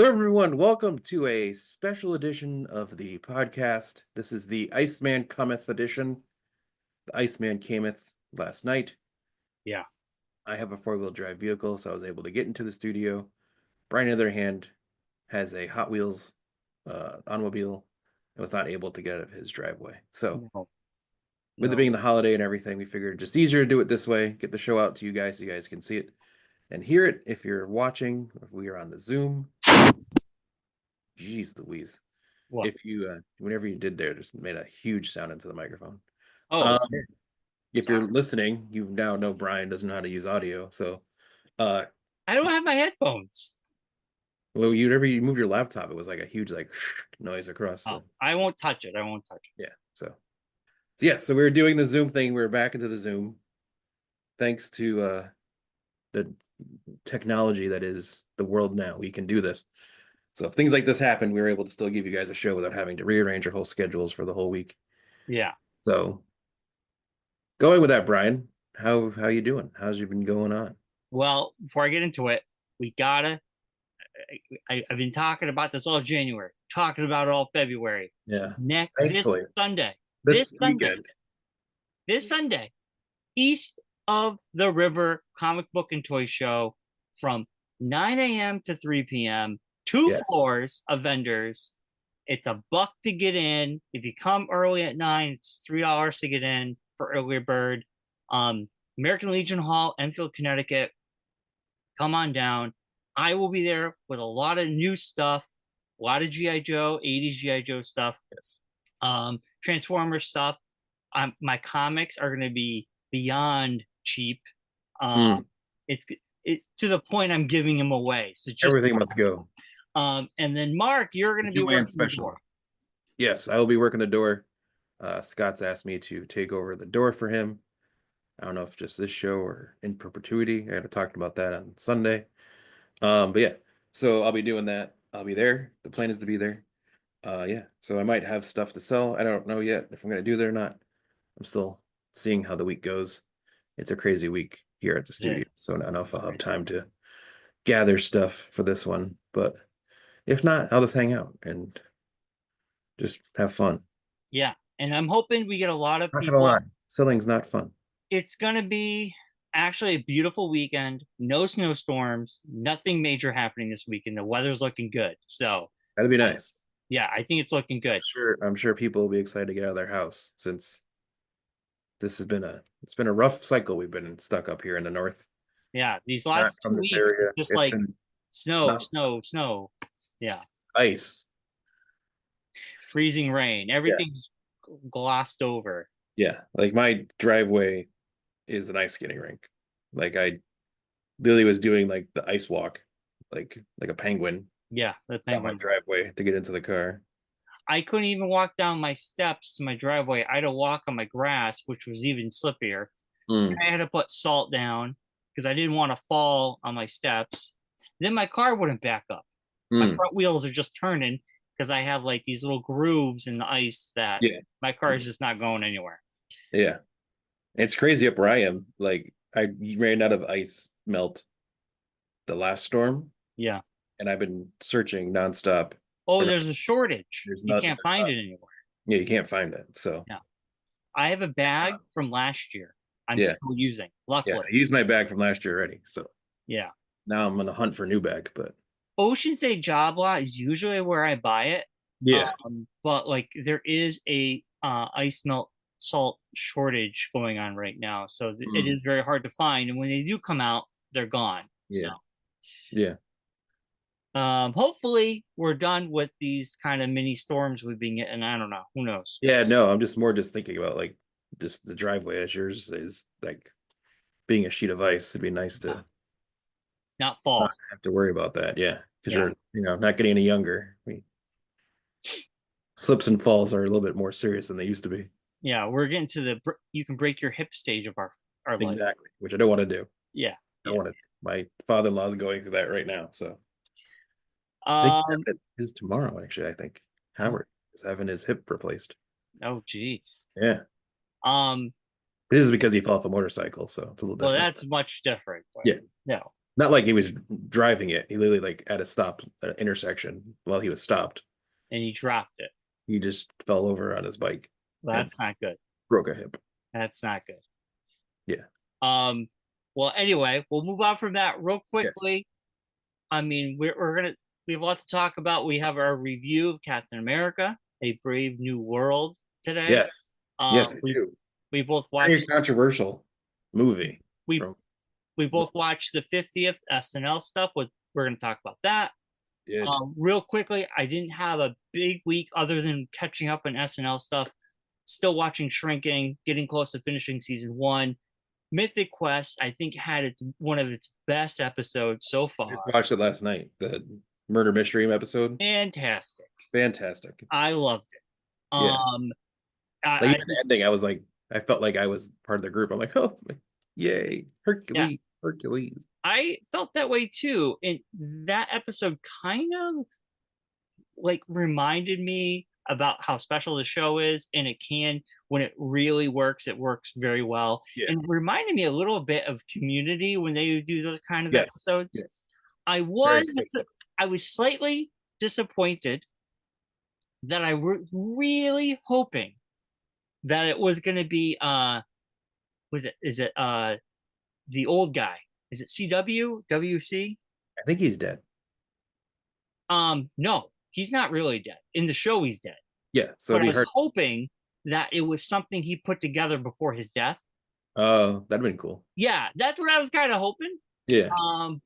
Hello, everyone. Welcome to a special edition of the podcast. This is the Iceman Cometh edition. The Iceman cameth last night. Yeah. I have a four-wheel drive vehicle, so I was able to get into the studio. Brian, on the other hand, has a Hot Wheels automobile and was not able to get out of his driveway. So, No, with it no. being the holiday and everything, we figured just easier to do it this way, get the show out to you guys so you guys can see it and hear it if you're watching, if we are on the Zoom. Jeez Louise. What? If you whenever you did there, just made a huge sound into the microphone. Oh, Um, if sorry. you're listening, you now know Brian doesn't know how to use audio. So, uh, I don't have my headphones. well, whenever you move your laptop, it was like a huge like noise across Oh, the I won't touch it. I won't touch it. yeah. So yes, so we were doing the Zoom thing. We are back into the Zoom, thanks to the technology that is the world now. We can do this. So if things like this happen, we were able to still give you guys a show without having to rearrange our whole schedules for the whole week. Yeah. So going with that, Brian, how you doing? How's you been going on? Well, before I get into it, we gotta. I've been talking about this all January, talking about it all February. Yeah, Next this thankfully Sunday, this this Sunday, weekend. this Sunday, East of the River Comic Book and Toy Show from 9 a.m. to 3 p.m. Two Yes, floors of vendors. It's $1 to get in. If you come early at 9, it's $3 to get in for early bird. Um, American Legion Hall, Enfield, Connecticut. Come on down. I will be there with a lot of new stuff, a lot of GI Joe, 80s GI Joe stuff, yes. Transformer stuff. My comics are going to be beyond cheap. Mm, It's it to the point I'm giving them away. So just everything must go. and then Mark, you're going The to be Joanne working the special. door. Yes, I will be working the door. Scott's asked me to take over the door for him. I don't know if just this show or in perpetuity. I had to talk about that on Sunday. But yeah, so I'll be doing that. I'll be there. The plan is to be there. Yeah, so I might have stuff to sell. I don't know yet if I'm gonna do that or not. I'm still seeing how the week goes. It's a crazy week here at the Yeah, studio, so I don't know if I'll have time to gather stuff for this one. But if not, I'll just hang out and just have fun. yeah, and I'm hoping we get a lot of Not gonna lie, people. selling's not fun. It's going to be actually a beautiful weekend. No snowstorms, nothing major happening this weekend. The weather's looking good. So, That'd be uh, nice. yeah, I think it's looking good. I'm sure people will be excited to get out of their house since this has been a rough cycle we've been stuck up here in the north. Yeah, these Not last from two this weeks, area. it's just It's like been snow, not snow, snow. Yeah, ice. freezing rain. Yeah. Everything's glossed over. Yeah. Like my driveway is an ice skating rink. Like I literally was doing like the ice walk, like a penguin Yeah, the down my penguin. driveway to get into the car. I couldn't even walk down my steps to my driveway. I had to walk on my grass, which was even slippier. Mm, I had to put salt down because I didn't want to fall on my steps. Then my car wouldn't back up. My mm. front wheels are just turning because I have like these little grooves in the ice that Yeah. my car is just not going anywhere. Yeah. It's crazy up where I am. Like I ran out of ice melt the last storm Yeah. and I've been searching nonstop. Oh, Around. there's a shortage. There's You not, can't find it anywhere. yeah, you can't find it. So Yeah. I have a bag from last year I'm yeah, still using, yeah. luckily. I used my bag from last year already. So Yeah. now I'm on the hunt for a new bag. But Ocean State Job Lot is usually where I buy it. yeah. But like there is a ice melt salt shortage going on right now, so it Mm, is very hard to find. And when they do come out, they're gone. So yeah. Yeah. hopefully we're done with these kind of mini storms we've been getting. I don't know. Who knows? Yeah, no, I'm just thinking about like just the driveway as yours is like being a sheet of ice. It'd be nice Yeah. to Not not fall. have to worry about that. Yeah, because Yeah. we're not getting any younger. Slips and falls are a little bit more serious than they used to be. Yeah. We're getting to the you can break your hip stage of our life. Exactly, which I don't want to do. Yeah. I Yeah. don't want to. My father-in-law is going through that right now, so I think Um. it is tomorrow. Actually, I think Howard is having his hip replaced. Oh, geez. Yeah, Um. this is because he fell off a motorcycle, so it's a little Well, different. that's much different. But Yeah, no. Not like he was driving it. He literally like at a stop at an intersection while he was stopped. and he dropped it. He just fell over on his bike Well, and that's not good. broke a hip. That's not good. Yeah. Um, well, anyway, we'll move on from that real Yes. quickly. I mean, we have a lot to talk about. We have our review of Captain America: A Brave New World today. Yes. Yes, we We do. we both Very watched controversial movie we from we what both watched the 50th SNL stuff. We're going to talk about that. did. Real quickly, I didn't have a big week other than catching up on SNL stuff. Still watching Shrinking, getting close to finishing season one. Mythic Quest, I think, had one of its best episodes so I just far. watched it last night. The murder mystery episode. Fantastic. Fantastic. I loved it. Yeah. Um, Like I even the ending, I was like, I felt like I was part of the group. I'm like, oh, yay, yeah, Hercules, Hercules. I felt that way too. And that episode kind of like reminded me about how special the show is, and it can, when it really works, it works very well. Yeah. And reminded me a little bit of Community when they do those kind of Yes. episodes. Yes. I Very was similar. I was slightly disappointed that I was really hoping that it was going to be was it is it the old guy, is it CW WC? I think he's dead. No, he's not really dead. In the show he's dead, Yeah. So but it'd I be was hard. hoping that it was something he put together before his death. Oh, that'd been cool. Yeah, that's what I was kind of hoping. Yeah.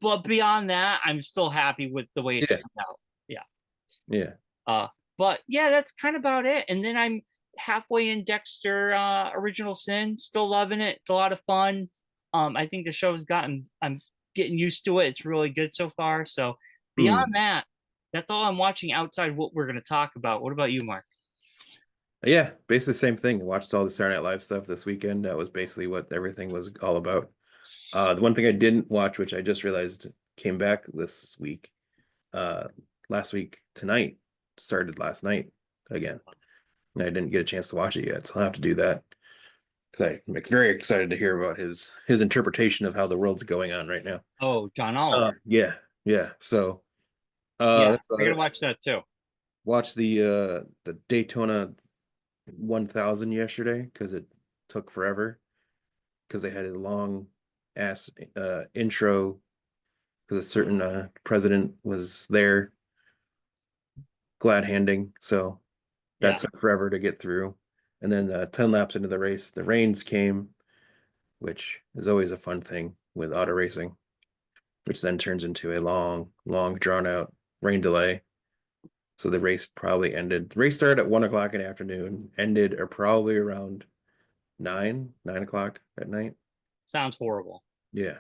But beyond that, I'm still happy with the way it Yeah. turned out. Yeah. Yeah. Uh, but yeah, that's kind of about it. And then I'm halfway in Dexter Original Sin, still loving it. It's a lot of fun. I think the show's I'm getting used to it. It's really good so far. So Hmm. beyond that, that's all I'm watching outside what we're going to talk about. What about you, Mark? Yeah, basically the same thing. I watched all the Saturday Night Live stuff this weekend. That was basically what everything was all about. The one thing I didn't watch, which I just realized came back this week, uh, last week tonight, started last night again. And I didn't get a chance to watch it yet, so I'll have to do that. Because I'm like, very excited to hear about his interpretation of how the world's going on right now. Oh, John Oliver. Yeah, yeah. So Yeah, that's I about gotta it. watch that too. Watched the Daytona 1000 yesterday because it took forever because they had a long ass intro because a certain president was there glad handing, so that Yeah, took forever to get through. And then 10 laps into the race, the rains came, which is always a fun thing with auto racing, which then turns into a long, long, drawn out rain delay. So the race probably ended. The race started at 1 o'clock in the afternoon, ended or probably around 9 o'clock at night. sounds horrible. Yeah,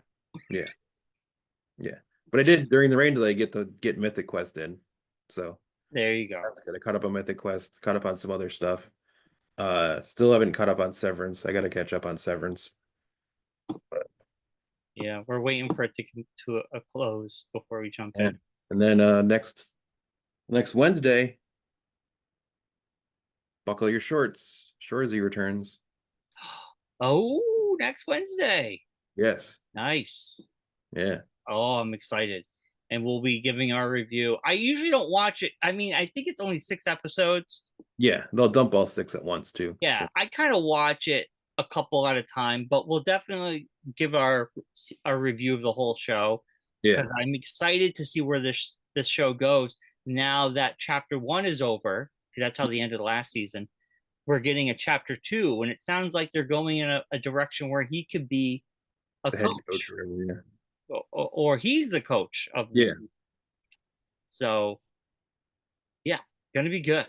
yeah, yeah. But I did during the rain delay get Mythic Quest in, so There you go. that's good. I caught up on Mythic Quest, caught up on some other stuff. Still haven't caught up on Severance. I got to catch up on Severance. But Yeah, we're waiting for it to come to a close before we jump yeah. in. And then next Wednesday, buckle your shorts. Shorzy returns. Oh, next Wednesday. Yes. Nice. Yeah. Oh, I'm excited. And we'll be giving our review. I usually don't watch it. I mean, I think it's only 6 episodes. Yeah. They'll dump all six at once too. Yeah, So I kind of watch it a couple at a time, but we'll definitely give our review of the whole show yeah. because I'm excited to see where this show goes now that chapter one is over, because that's how the end of the last season. We're getting a chapter two, and it sounds like they're going in a direction where he could be a The head coach coach, or whatever. or he's the coach of the Yeah. team. So yeah, gonna be good.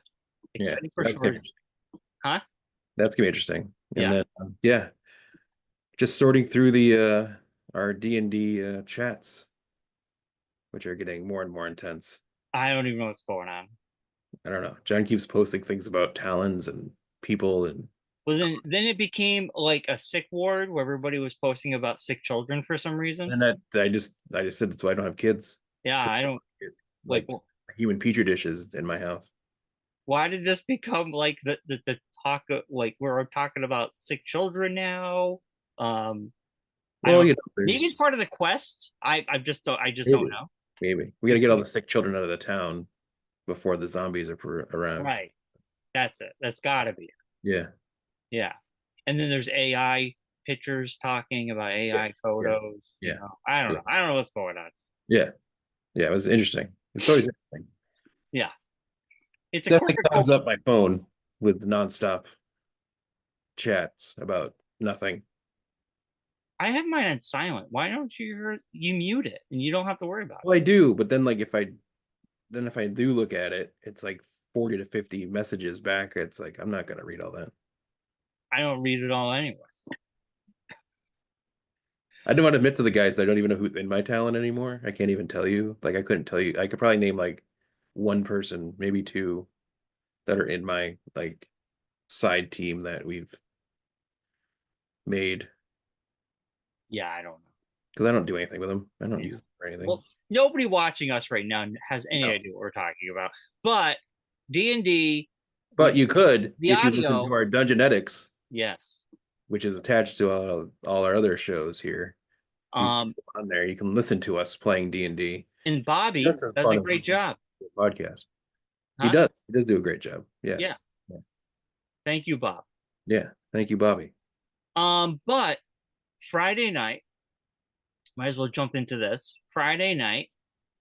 Yeah. Yeah. Excited for That's gonna be sure. interesting. Huh? That's gonna be interesting. And Yeah. then yeah, just sorting through the our D&D chats, which are getting more and more intense. I don't even know what's going on. I don't know. John keeps posting things about talons and people and Well, then it became like a sick ward where everybody was posting about sick children for some reason. that I just said that's why I don't have kids. Yeah, I don't like. Like human petri dishes in my house. Why did this become like the talk of, like we're talking about sick children now? Um, I Well, don't. Maybe there's it's part of the quest. I just don't maybe, know. maybe we got to get all the sick children out of the town before the zombies are around. Right. That's it. That's gotta be it. Yeah. Yeah. And then there's AI pictures talking about AI Yes. Yeah. photos. Yeah. I don't Yeah. know. I don't know what's going on. Yeah. Yeah. It was interesting. It's always interesting. Yeah. It's a Definitely corporate clouds culture. up my phone with nonstop chats about nothing. I have mine on silent. Why don't you mute it and you don't have to worry about it? Well, I do, but then if I do look at it, it's like 40 to 50 messages back. It's like I'm not gonna read all that. I don't read it all anyway. I don't want to admit to the guys that I don't even know who's in my talent anymore. I can't even tell you. Like I couldn't tell you. I could probably name like one person, maybe two, that are in my like side team that we've made Yeah, I don't know. because I don't do anything with them. I don't Yeah. use them for anything. Well, nobody watching us right now has any No. idea what we're talking about. But D&D, But you could the if you listen to audio, our Dungeonetics, yes. which is attached to all our other shows here. If you Um, on there, you can listen to us playing D&D. and Bobby Just as does a fun as great listening job. to a podcast. He Huh? does. He does do a great job. Yeah. Yes. Yeah. Thank you, Bob. Yeah. Thank you, Bobby. But Friday night, might as well jump into this. Friday night,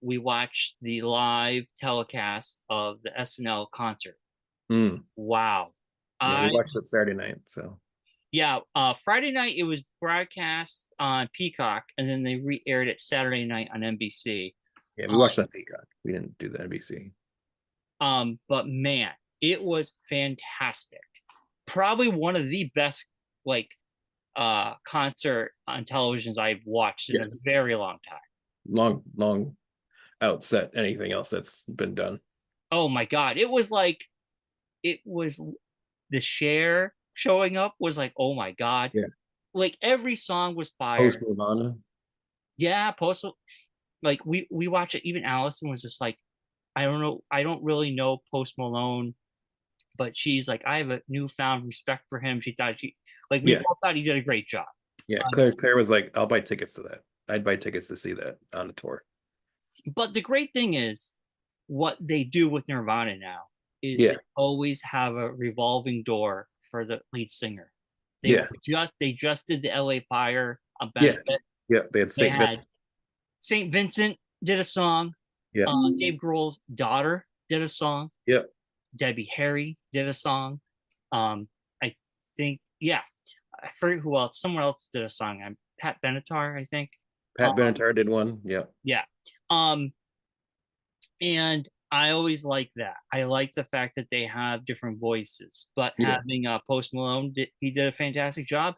we watched the live telecast of the SNL concert. Mm. Wow. Yeah, we I watched it Saturday night. So Yeah, Friday night it was broadcast on Peacock and then they re-aired it Saturday night on NBC. yeah, we Um, watched on Peacock. We didn't do the NBC. but man, it was fantastic. Probably one of the best like concert on televisions I've watched in a Yes. very long time. Long outset anything else that's been done. Oh my God. It was the Cher showing up was like, oh my God. Yeah. Like every song was fire. Post Nirvana. Yeah, Postal like we watch it. Even Allison was just like, I don't know, I don't really know Post Malone, but she's like, I have a newfound respect for him. She thought we Yeah. both thought he did a great job. Yeah. Um, Claire was like, I'll buy tickets to that. I'd buy tickets to see that on the tour. but the great thing is, what they do with Nirvana now is Yeah. they always have a revolving door for the lead singer. Yeah. They just did the LA Fire a Yeah. benefit. Yeah. They had They St. had Vincent. St. Vincent did a song. Yeah. Dave Grohl's daughter did a song. Yeah. Debbie Harry did a song. I think, yeah, I forget who else. Someone else did a song. I'm Pat Benatar, I think. Pat Benatar did one. Yeah. Yeah. Um, and I always like that. I like the fact that they have different voices, but Yeah. having Post Malone, he did a fantastic job.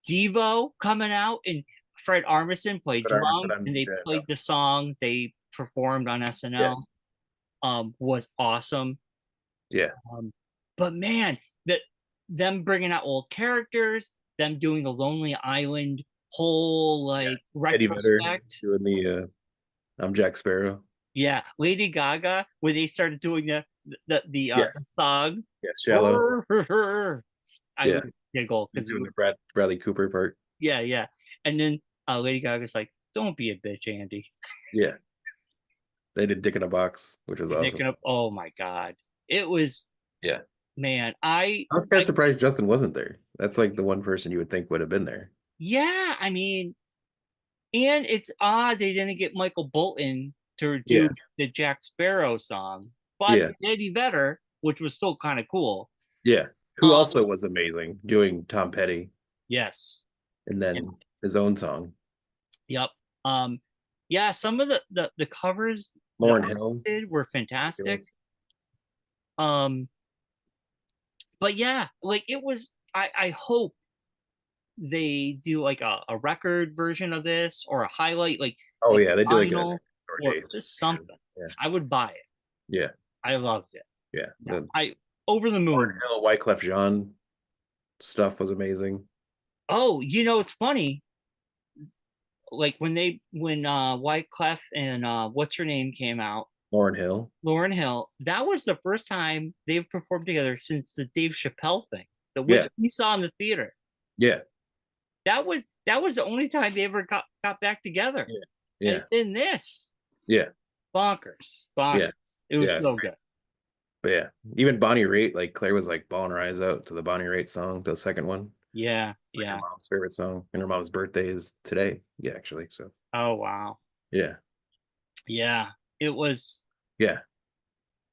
Devo coming out and Fred Armisen played But I said drums I'm and they played the song they performed on SNL. yes. Was awesome. Yeah. Um, but man, that them bringing out old characters, them doing the Lonely Island whole Yeah. like Eddie Vedder retrospect. doing the I'm Jack Sparrow. Yeah, Lady Gaga when they started doing the Yes. song. Yes. Shallow. I Yeah. was giggle He's because doing the Bradley Cooper part. yeah, and then Lady Gaga's like, "Don't be a bitch, Andy." Yeah. They did Dick in a Box, which was awesome. Oh my god, it was Yeah. man. I was kind of surprised Justin wasn't there. That's like the one person you would think would have been there. Yeah, I mean, and it's odd they didn't get Michael Bolton to do Yeah. the Jack Sparrow song, but Yeah. Eddie Vedder, which was still kind of cool. Yeah. Who Um, also was amazing doing Tom Petty yes, and and, then his own song. yep. Yeah, some of the covers the Lauren artists Hill. did were fantastic. Um, but yeah, like it was. I hope they do like a record version of this or a highlight, Oh like yeah, they did like a vinyl or just something. Yeah. I would buy it. Yeah. I loved it. Yeah. Yeah, The I over the Lauren moon. Hill, Wyclef Jean stuff was amazing. Oh, it's funny. Like when Wyclef and what's her name came out, Lauren Hill. Lauren Hill. That was the first time they've performed together since the Dave Chappelle thing, the which Yeah. we saw in the theater. Yeah. that was the only time they ever got back together. Yeah. And Yeah. then this Yeah. bonkers, Yeah. bonkers. It was Yeah. It's so great. good. But yeah, even Bonnie Raitt, like Claire was like bawling her eyes out to the Bonnie Raitt song, the second one. Yeah, It's like her yeah. mom's favorite song, and her mom's birthday is today. Yeah, actually. So Oh wow. yeah, Yeah. It was yeah,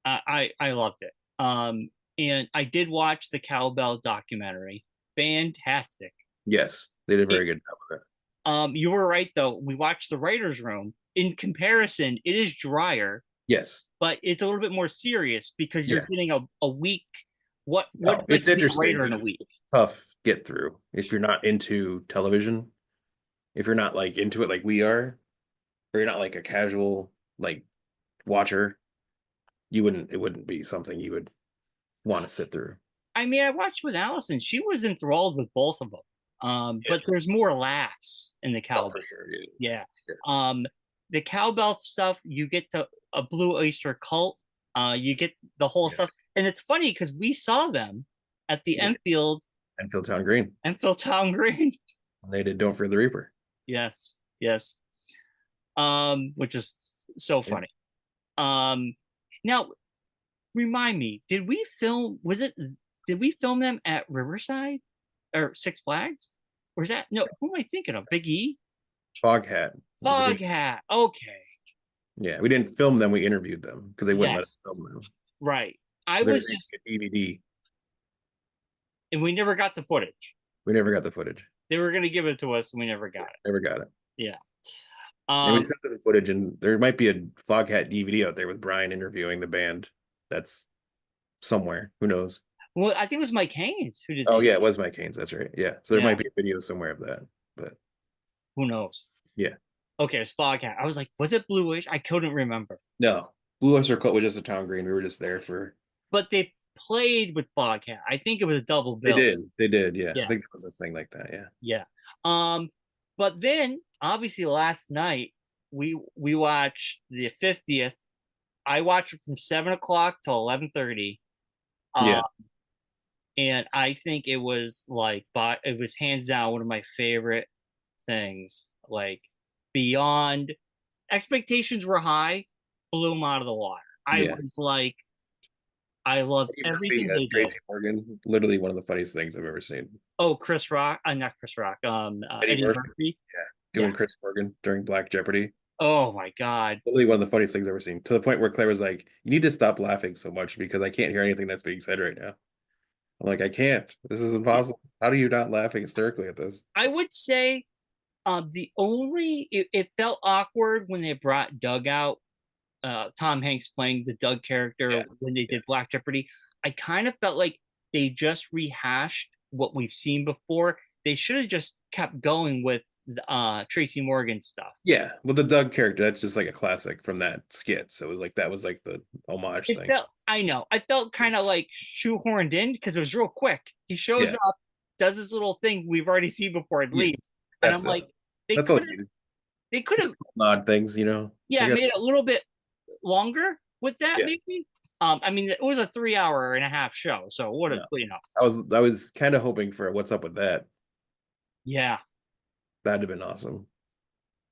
I loved it. And I did watch the Cowbell documentary. Fantastic. yes, they did a It, very good job of it. you were right though. We watched the writers' room. In comparison, it is drier, Yes, but it's a little bit more serious because you're yeah. getting a week. What No, it's like it's to be a interesting, writer but in a it's week. tough get through if you're not into television. If you're not like into it like we are, or you're not like a casual like watcher, you wouldn't. It wouldn't be something you would want to sit through. I mean, I watched with Allison. She was enthralled with both of them. But Yeah. there's more laughs in the Oh, cowbell. for sure. Yeah. Yeah. Yeah. The cowbell stuff, you get to a Blue Oyster Cult. You get the whole stuff, Yes. and it's funny because we saw them at the Yeah. Enfield Town Green. Enfield Town Green. And they did Don't Fear the Reaper. Yes, yes. Which is so Yeah. funny. Um, now remind me, did we film? Did we film them at Riverside or Six Flags? Or is that no? Who am I thinking of? Big E, Foghat. Foghat. Okay, Yeah, we didn't film them. We interviewed them because they wouldn't let us yes, film them right. I because they were was going just, to get DVD. and we never got the footage. We never got the footage. They were gonna give it to us, and we never got it. Never got it. Yeah. And we Um. sent them the footage, and there might be a Foghat DVD out there with Brian interviewing the band. That's somewhere. Who knows? Well, I think it was Mike Haynes who did Oh the. yeah, it was Mike Haynes. That's right. Yeah. So there Yeah. might be a video somewhere of that. But Who knows? yeah. Okay, it's Foghat. I was like, was it Bluish? I couldn't remember. No. Blue Oyster Cult was just a town green. We were just there for But they played with Foghat. I think it was a double they bill. did. They did, yeah. I Yeah. think it was a thing like that, yeah. Yeah. Um, but then obviously last night we watched the 50th. I watched it from 7 o'clock till 11:30. Uh, Yeah. and I think it was like, but it was hands down one of my favorite things. Like beyond expectations were high, blew them out of the water. I Yeah. was like, I loved Eddie Murphy everything as they did. Tracy Morgan, literally one of the funniest things I've ever seen. Oh, Chris Rock, not Chris Rock, Eddie Eddie Murphy, Murphy. yeah, Yeah. doing Chris Morgan during Black Jeopardy. Oh my God. Literally one of the funniest things I've ever seen. To the point where Claire was like, "You need to stop laughing so much because I can't hear anything that's being said right now." I'm like, "I can't. This is impossible. How do you not laughing hysterically at this?" I would say the only it felt awkward when they brought Doug out, Tom Hanks playing the Doug character Yeah, when they yeah, did Black Jeopardy. I kind of felt like they just rehashed what we've seen before. They should have just kept going with Tracy Morgan stuff. yeah. Well, the Doug character, that's just like a classic from that skit. So it was like that was like the homage It thing. felt, I know, I felt kind of like shoehorned in because it was real quick. He shows Yeah, up, does this little thing we've already seen before and yeah. leaves, and I'm That's like, they that's all could you have, need. they could have, Just odd things, you know. yeah, They got made it a little bit longer with that yeah. maybe. I mean, it was a 3 hour and a half show, so what a No, I was kind of hoping for what's up with that. yeah, That'd have been awesome.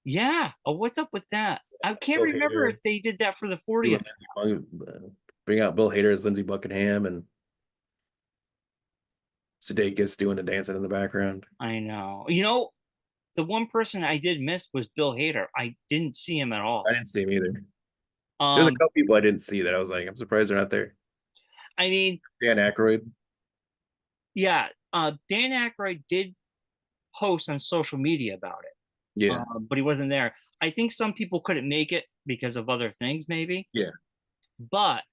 yeah. Oh, what's up with that? I can't Bill remember Hader if they did that for the doing 40th. bring out Bill Hader as Lindsey Buckingham and Sudeikis doing the dancing in the background. I know. The one person I did miss was Bill Hader. I didn't see him at I all. didn't see him either. There's a Um, couple people I didn't see that I was like, I'm surprised they're not there. I mean, Dan Aykroyd. yeah, Dan Aykroyd did post on social media about it, Yeah, but he wasn't there. I think some people couldn't make it because of other things, maybe. yeah, But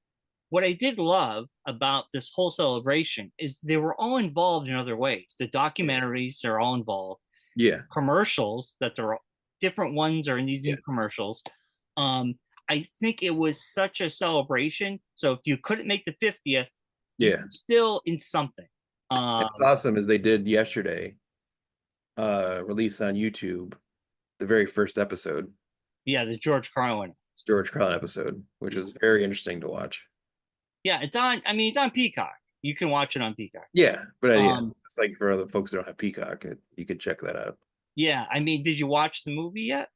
what I did love about this whole celebration is they were all involved in other ways. The documentaries are all involved. yeah, Commercials that there are different ones are in these yeah, new commercials. Um, I think it was such a celebration. So if you couldn't make the 50th, you yeah. were still in something. And what's Um, awesome is they did yesterday, release on YouTube the very first episode, yeah, the George Carlin. George Carlin episode, which was very interesting to watch. Yeah, it's on. I mean, it's on Peacock. You can watch it on Peacock. Yeah, but yeah, Um, it's like for other folks that don't have Peacock, you could check that out. yeah, I mean, did you watch the movie yet?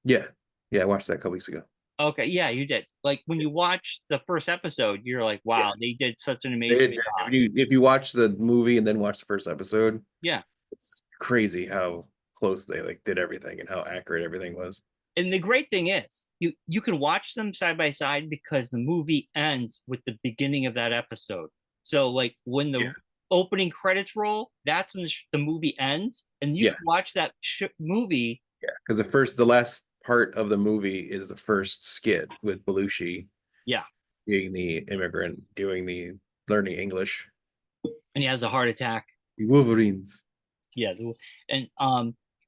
Yeah, yeah, I watched that a couple weeks ago. Okay, yeah, you did. Like when Yeah, you watch the first episode, you're like, yeah. wow, they did such an They amazing did, job. if you watch the movie and then watch the first episode, Yeah. it's crazy how close they like did everything and how accurate everything was. And the great thing is, you can watch them side by side because the movie ends with the beginning of that episode. So like when Yeah, the opening credits roll, that's when the movie ends, and you yeah, can watch that movie. yeah. Because the last part of the movie is the first skit with Belushi Yeah, being the immigrant, learning English. and he has a heart attack. The Wolverines, Yeah, and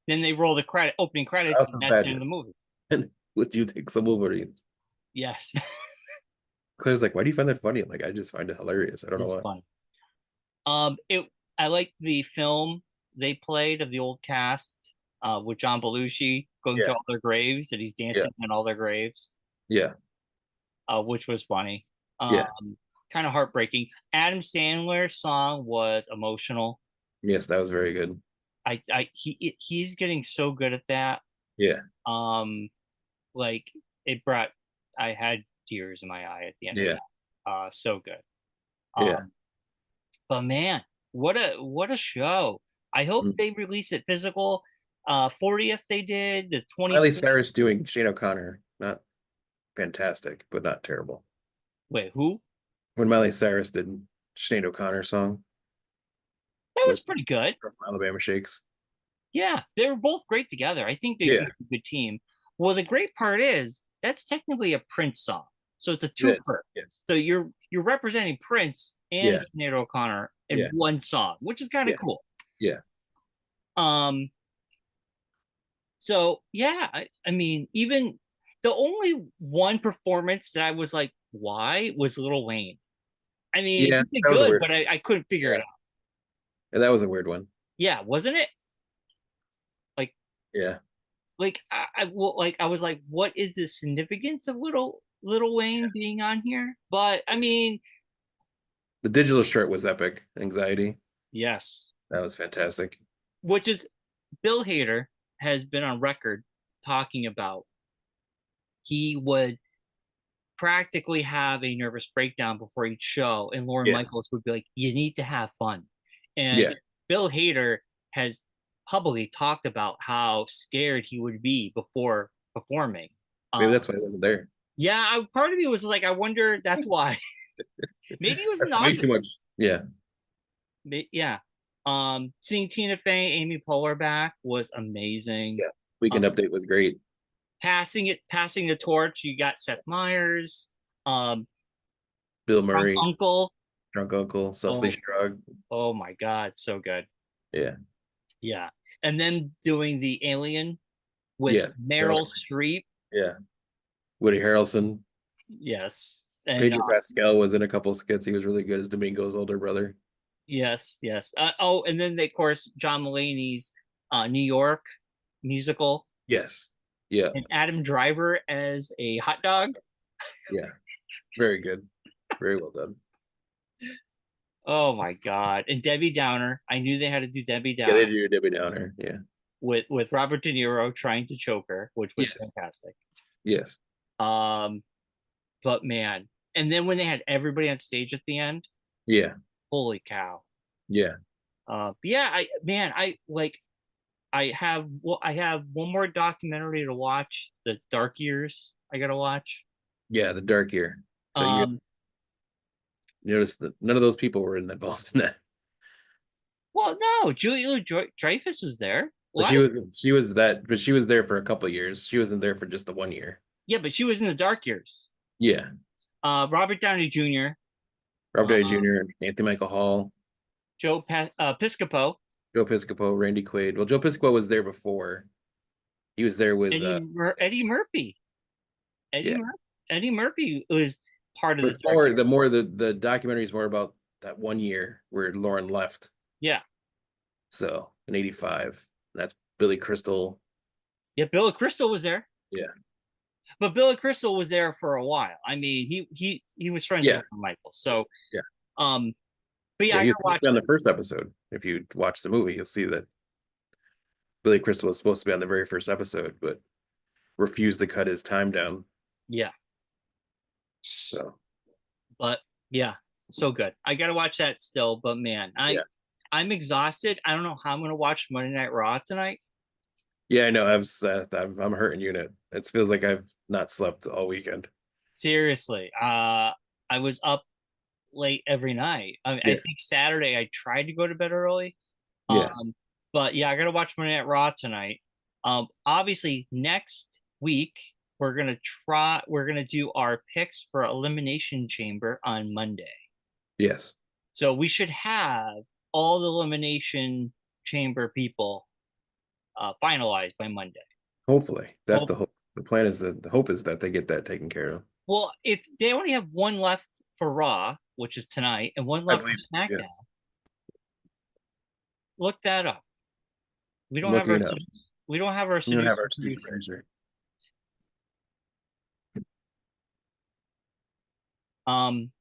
then they roll the opening credits, House and of that's the end of the Badgers, movie. and would you take some Wolverines? Yes, Claire's like, why do you find that funny? I'm like, I just find it hilarious. I don't know it's why. fun. It I like the film they played of the old cast, with John Belushi going to Yeah, all their graves, and he's yeah, dancing in all their graves, yeah, which was funny. yeah. Kind of heartbreaking. Adam Sandler's song was emotional. Yes, that was very good. He's getting so good at that. Yeah, Um, like it brought I had tears in my eye at the end of yeah, that. So good. yeah. Um, but man, what a show. I hope Mm. they release it physical. 40th they did, the Miley 24th. Cyrus doing Shane O'Connor, not fantastic, but not terrible. Wait, who? When Miley Cyrus did Shane O'Connor song That was with pretty good. Alabama Shakes. Yeah, they were both great together. I think they'd Yeah, make a good team. Well, the great part is that's technically a Prince song, so it's a it is. twofer. Yes. So you're representing Prince and Yeah, Sinead O'Connor in yeah, one song, which is kind of yeah, cool. yeah, Um, so yeah, I mean, even the only one performance that I was like, why was Lil Wayne? I mean, yeah. he did That was a good, weird. but I couldn't figure it Yeah, out. and that was a weird one. Yeah, wasn't it? Like, Yeah, I was like, what is the significance of Little Wayne being on here? But I mean, the digital shirt was epic. Anxiety. yes, That was fantastic. which is Bill Hader has been on record talking about he would practically have a nervous breakdown before each show, and Lauren Yeah, Michaels would be like, "You need to have fun." yeah. And Bill Hader has publicly talked about how scared he would be before performing. Maybe Um, that's why I wasn't there. yeah, part of me was like, I wonder that's why. Maybe it was in the That's way too audience. much. Yeah, Yeah. Seeing Tina Fey, Amy Poehler back was amazing. yeah. Weekend Update was great. Passing the torch. You got Seth Meyers, um, Bill Drunk Murray, Uncle. Drunk Uncle, Cecily Oh, Strug. oh my God, so good. Yeah, Yeah, and then doing the Alien with yeah. Meryl Harrelson. Streep. Yeah, Woody Harrelson. Yes, and Pedro Pascal was in a couple skits. He was really good as Domingo's older brother. yes, yes. Oh, and then of course John Mulaney's New York musical, Yes. Yeah. and Adam Driver as a hot dog. Yeah. Very good. Very well done. Oh my God! And Debbie Downer. I knew they had to do Debbie Yeah, they Downer do Debbie Downer. Yeah. with Robert De Niro trying to choke her, which was Yes. fantastic. Yes. Um, but man, and then when they had everybody on stage at the end, Yeah. holy cow! Yeah. Yeah, I like I have one more documentary to watch, The Dark Years. I gotta watch. Yeah. The Dark Year. But Um, you notice that none of those people were involved in that. well, no, Julia Dreyfus is there. But What? she was there for a couple of years. She wasn't there for just the 1 year. Yeah, but she was in The Dark Years. Yeah. Robert Downey Jr., Robert Downey uh, Jr., Anthony Michael Hall, Piscopo, Joe Piscopo, Randy Quaid. Well, Joe Piscopo was there before. He was there with Eddie Murphy. Eddie yeah. Mur Eddie Murphy was part of But The Dark Years. the documentary is more about that 1 year where Lauren left. Yeah, So in '85, that's Billy Crystal. yeah. Billy Crystal was there. Yeah, But Billy Crystal was there for a while. I mean, he was friends with yeah, Michael. So yeah, But yeah, Yeah, I he was gotta supposed to watch be on that. the first episode. If you watch the movie, you'll see that Billy Crystal was supposed to be on the very first episode, but refused to cut his time down. Yeah, So but yeah, so good. I gotta watch that still. But man, yeah, I'm exhausted. I don't know how I'm gonna watch Monday Night Raw tonight. yeah, I know. I'm hurting you. It feels like I've not slept all weekend. Seriously, I was up late every night. I Yeah, think Saturday I tried to go to bed early. yeah, But yeah, I gotta watch Monday Night Raw tonight. Obviously next week we're gonna do our picks for Elimination Chamber on Monday. yes. So we should have all the Elimination Chamber people finalized by Monday. Hopefully, that's Well, the hope. The plan is that the hope is that they get that taken care of. well, if they only have one left for Raw, which is tonight, and one I left for believe. SmackDown, Yes, look that up. We I'm don't have looking our it up. we don't have our We don't have seducer our seducer producer. producer. Um,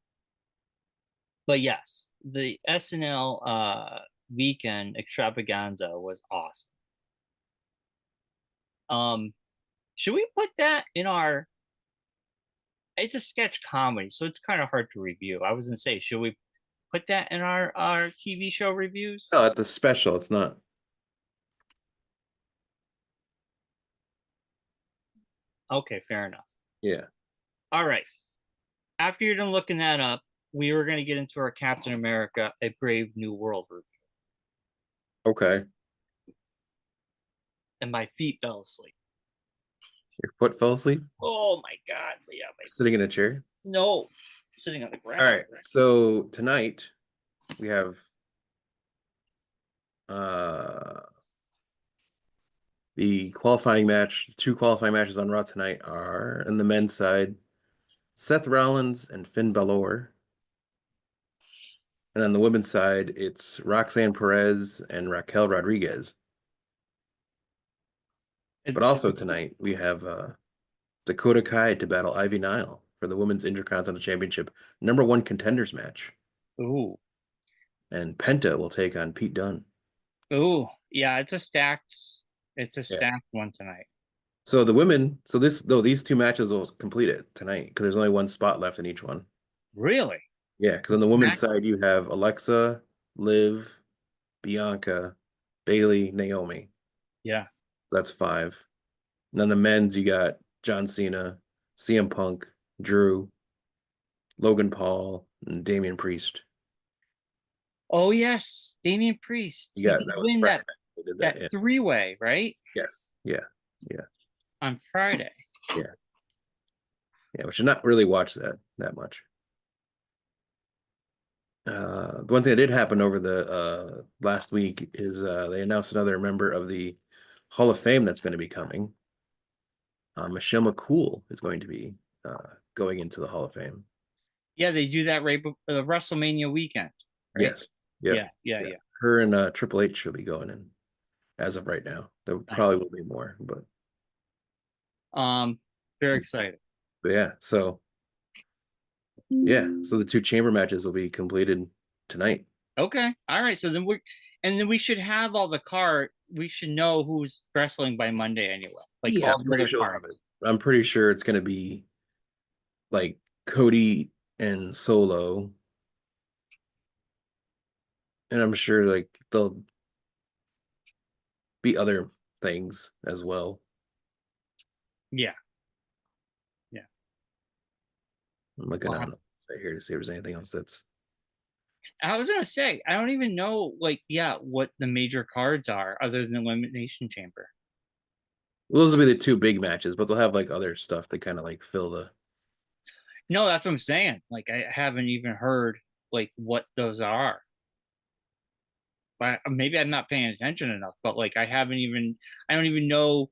but yes, the SNL weekend extravaganza was awesome. Um, should we put that in our? It's a sketch comedy, so it's kind of hard to review. I was gonna say, should we put that in our TV show reviews? No, it's a special. It's not. Okay, fair enough. Yeah. All right. After you're done looking that up, we were gonna get into our Captain America: A Brave New World review, Okay. and my feet fell asleep. Your foot fell asleep Oh my god! But yeah, my sitting in a chair. no, sitting on the All ground. right. So tonight we have uh the qualifying match. Two qualifying matches on Raw tonight are on the men's side, Seth Rollins and Finn Balor. And on the women's side, it's Roxanne Perez and Raquel Rodriguez. But also tonight we have Dakota Kai to battle Ivy Nile for the Women's Intercontinental Championship #1 contenders match. Ooh, And Penta will take on Pete Dunne. ooh, yeah, it's a Yeah. stacked one tonight. So the women, so this though these two matches will complete it tonight because there's only one spot left in each one. Really? Yeah, because on the women's Smack. side you have Alexa, Liv, Bianca, Bailey, Naomi. Yeah. That's five. And then the men's you got John Cena, CM Punk, Drew, Logan Paul, and Damian Priest. Oh yes, Damian Priest. You He got did that was win Friday that night. They did that. that Yeah. three-way, right? Yes. Yeah. Yeah. On Friday. Yeah. Yeah. We should not really watch that much. The one thing that did happen over the last week is they announced another member of the Hall of Fame that's going to be coming. Michelle McCool is going to be going into the Hall of Fame. Yeah, they do that right WrestleMania weekend, right? Yes. Yep. Yeah, yeah, Yeah. yeah. Her and Triple H should be going in as of right now. There probably Nice. will be more, Um, very excited. but yeah. So yeah. So the two chamber matches will be completed tonight. Okay. All right. So then we should have all the card. We should know who's wrestling by Monday anyway. Like Yeah, all I'm the pretty other sure we'll have cards. it. I'm pretty sure it's going to be like Cody and Solo, and I'm sure like there'll be other things as well. Yeah, yeah. I'm looking Well, on the site here to see if there's anything else that's. I was gonna say I don't even know like yeah what the major cards are other than Elimination Chamber. Well, those will be the two big matches, but they'll have like other stuff to kind of like fill the. No, that's what I'm saying. Like I haven't even heard like what those are. But maybe I'm not paying attention enough. But like I don't even know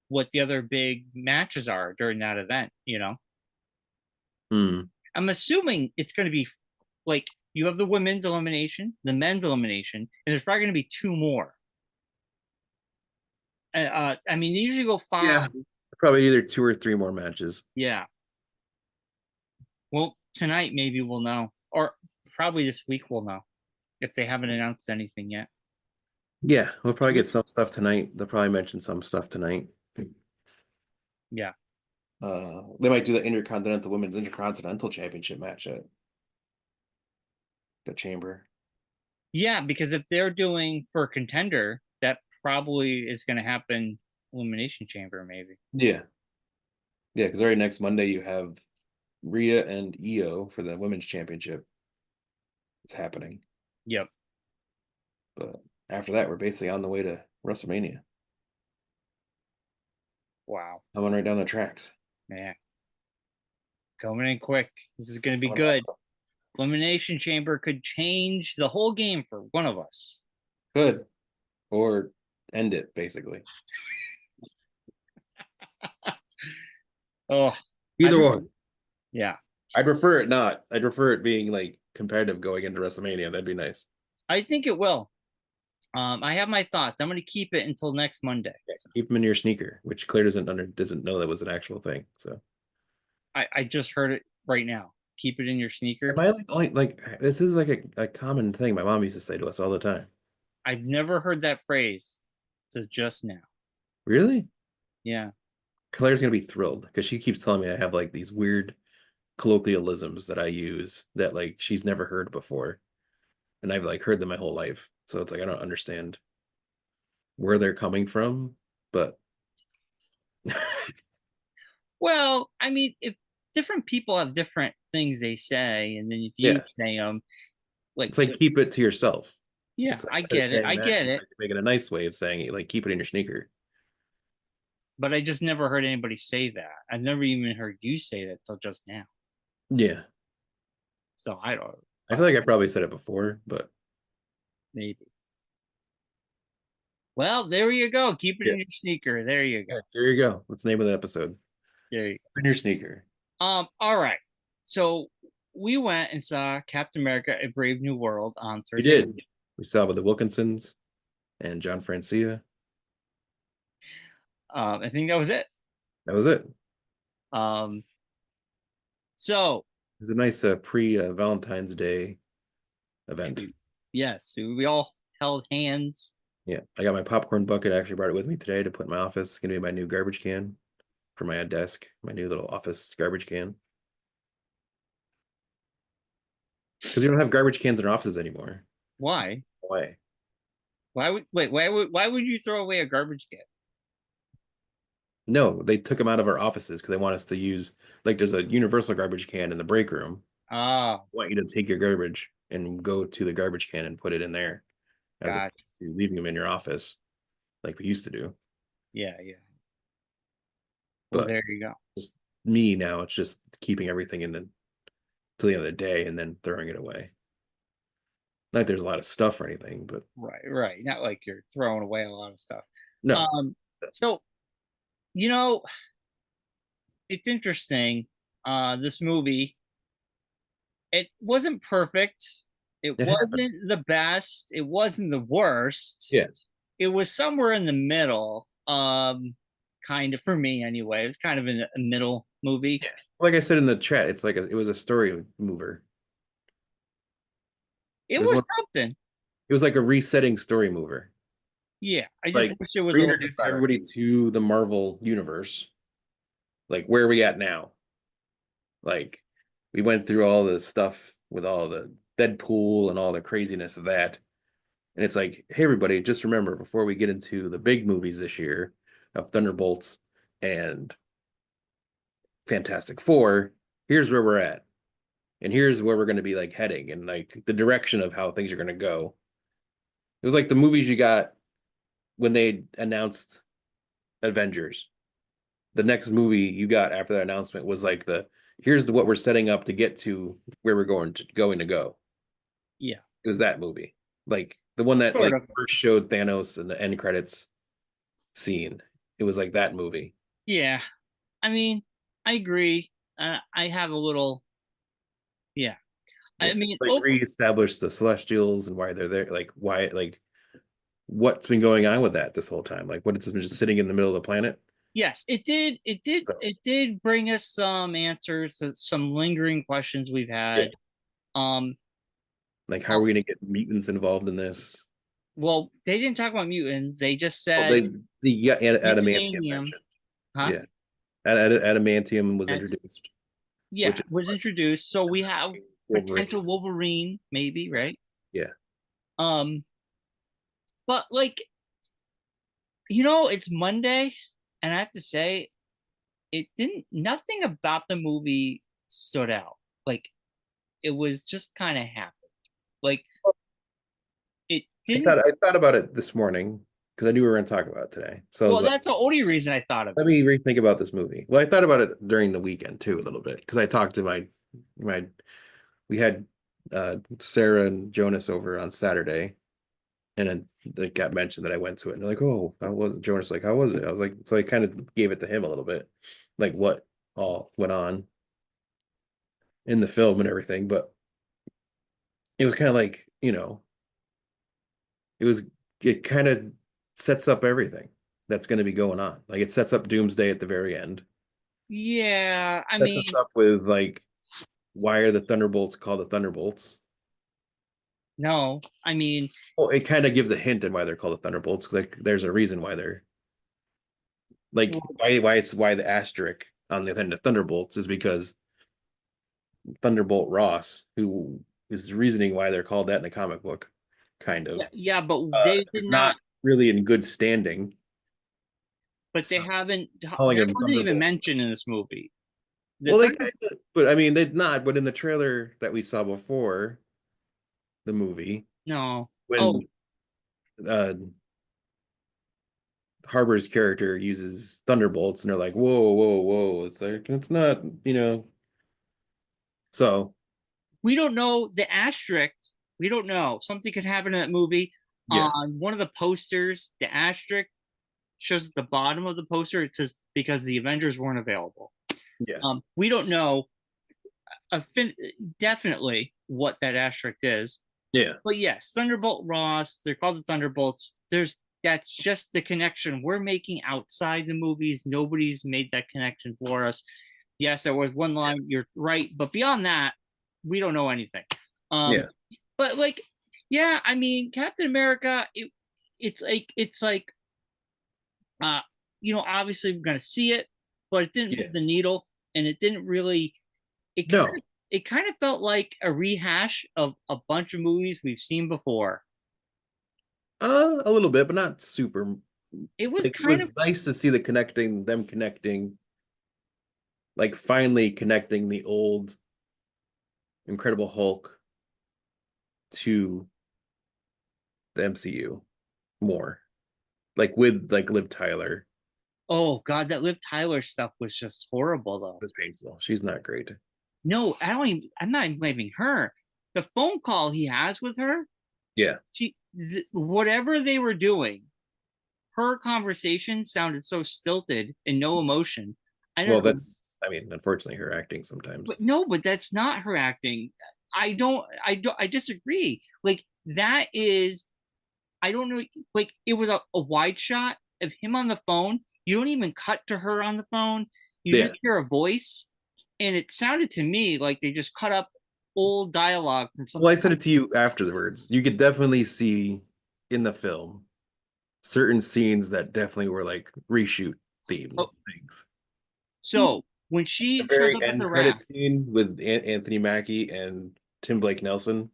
what the other big matches are during that event. You know, Hmm. I'm assuming it's going to be like you have the women's elimination, the men's elimination, and there's probably going to be two more. I mean, they usually go Yeah, five. probably either two or three more matches. Yeah. Well, tonight maybe we'll know, or probably this week we'll know if they haven't announced anything yet. Yeah, we'll probably get some stuff tonight. They'll probably mention some stuff tonight. Yeah. They might do the Intercontinental Women's Intercontinental Championship match at the Chamber. Yeah, because if they're doing for contender, that probably is going to happen Elimination Chamber, maybe. Yeah, yeah, because already next Monday you have Rhea and Io for the Women's Championship. It's happening, Yep. but after that, we're basically on the way to WrestleMania. Wow. Coming right down the tracks. Yeah. Coming in quick. This is going to be Coming good. up. Elimination Chamber could change the whole game for one of us. Good, or end it basically. Oh, Either one. yeah. I'd prefer it not. I'd prefer it being like competitive going into WrestleMania. That'd be nice. I think it will. I have my thoughts. I'm going to keep it until next Monday. Yeah, So keep them in your sneaker, which Claire doesn't know that was an actual thing. So I just heard it right now. Keep it in your am sneaker. I like this is like a common thing my mom used to say to us all the time. I've never heard that phrase. So just now. Really? Yeah. Claire's gonna be thrilled because she keeps telling me I have like these weird colloquialisms that I use that like she's never heard before. And I've like heard them my whole life. So it's like I don't understand where they're coming from, but Well, I mean, if different people have different things they say, and then if you yeah, say them, like, it's like keep it to yourself. yeah, It's like I instead of get it. saying I that, get you it. make it a nice way of saying it, like keep it in your sneaker. But I just never heard anybody say that. I've never even heard you say that till just now. Yeah. So I don't, I feel like I probably said it before, but maybe. Well, there you go. Keep it yeah. in your sneaker. There you go. Yeah, there you go. What's the name of the episode? There you In your sneaker. go. All right. So we went and saw Captain America: A Brave New World on We Thursday did. night. We saw with the Wilkinsons and John Francia. I think that was it. That was it. It Um, so was a nice pre Valentine's Day event. yes, we all held hands. Yeah, I got my popcorn bucket. I actually brought it with me today to put in my office. It's gonna be my new garbage can for my desk, my new little office garbage can. Because we don't have garbage cans in our offices anymore. Why? Why? Why would you throw away a garbage can? No, they took them out of our offices because they want us to use like there's a universal garbage can in the break room. Oh, I want you to take your garbage and go to the garbage can and put it in there, as God. opposed to leaving them in your office like we used to do. Yeah, yeah. Well, But there you go. just me now, it's just keeping everything in the till the end of the day and then throwing it away. Not like there's a lot of stuff or anything, but Right, right. Not like you're throwing away a lot of stuff. no. Um, so you know, it's interesting. This movie, it wasn't perfect. It It happened. wasn't the best. It wasn't the worst. Yeah. It was somewhere in the middle. Kind of for me anyway. It was kind of a middle movie. Yeah. Like I said in the chat, it's like it was a story mover. It It was was one. something. It was like a resetting story mover. Yeah, I just Like wish it was a little bit reintroducing better. everybody to the Marvel universe. Like where are we at now? Like we went through all the stuff with all the Deadpool and all the craziness of that. And it's like, hey everybody, just remember before we get into the big movies this year of Thunderbolts and Fantastic Four, here's where we're at. And here's where we're going to be like heading and like the direction of how things are going to go. It was like the movies you got when they announced Avengers. The next movie you got after that announcement was like the here's what we're setting up to get to where we're going to go. Yeah, It was that movie. Like the one that sort like of. first showed Thanos in the end credits scene. It was like that movie. Yeah, I mean, I agree. I have a little. Yeah, Yeah. I mean, Like reestablish the Celestials and why they're there. Like why like what's been going on with that this whole time? Like what it's been just sitting in the middle of the planet. yes, it did. It did. So It did bring us some answers to some lingering questions we've yeah. had. Um, Like, how are Um, we gonna get mutants involved in this? well, they didn't talk about mutants. They just Well, said the adamantium unitanium, mentioned. huh? Yeah, adamantium was And introduced, which yeah, is was introduced. So we have Wolverine. potential Wolverine, maybe, right? Yeah, Um, but like, it's Monday, and I have to say, it didn't. Nothing about the movie stood out. Like, it was just kind of happened. Like, it didn't. I thought about it this morning because I knew we were going to talk about it today. So I was Well, like, that's the only reason I thought of let it. me rethink about this movie. Well, I thought about it during the weekend too a little bit because I talked to my we had Sarah and Jonas over on Saturday, and then it got mentioned that I went to it, and they're like, "Oh, how was it?" Jonas was like, "How was it?" I was like, so I kind of gave it to him a little bit, like what all went on in the film and everything, but it was kind of like, it was it kind of sets up everything that's going to be going on. Like it sets up Doomsday at the very end. Yeah, I Sets us mean, up with like why are the Thunderbolts called the Thunderbolts? no, I mean, Well, it kind of gives a hint on why they're called the Thunderbolts. Like there's a reason why they're like well, why the asterisk on the end of Thunderbolts is because Thunderbolt Ross, who is reasoning why they're called that in the comic book, kind yeah, of, yeah, but they did is not. not really in good standing. But they So haven't. calling That them wasn't even Thunderbolts. mentioned in this movie. The Well, they Thunder. kind of, but I mean, they'd not. But in the trailer that we saw before the movie, No. Oh, when uh, Harbor's character uses thunderbolts, and they're like, "Whoa, whoa, whoa!" It's like it's not, you know. So we don't know the asterisk. We don't know. Something could happen in that movie. yeah, On one of the posters, the asterisk shows at the bottom of the poster. It says because the Avengers weren't available. yeah, We don't know definitely what that asterisk is. yeah, But yes, Thunderbolt Ross, they're called the Thunderbolts. That's just the connection we're making outside the movies. Nobody's made that connection for us. Yes, there was one line, you're right, but beyond that, we don't know anything. Um, yeah, but like, yeah, I mean, Captain America, it's like uh, obviously we're gonna see it, but it didn't yeah. move the needle, and it didn't really it kind of No, it kind of felt like a rehash of a bunch of movies we've seen before. a little bit, but not super. It was Like it kind of was nice to see them connecting, like finally connecting the old Incredible Hulk to the MCU more. Like with like Liv Tyler oh god, that Liv Tyler stuff was just horrible though. was painful. She's not great. No, I'm not even blaming her. The phone call he has with her, Yeah. whatever they were doing, her conversation sounded so stilted and no emotion. I Well, don't know. I mean, unfortunately, her acting sometimes. But no, but that's not her acting. I disagree. Like that is, I don't know, like it was a wide shot of him on the phone. You don't even cut to her on the phone. You just Yeah. hear a voice, and it sounded to me like they just cut up old dialogue from Well, I something. said it to you afterwards. You could definitely see in the film certain scenes that definitely were like reshoot theme Oh, things. so when The she shows very up at end the credit rap, scene with Anthony Mackie and Tim Blake Nelson.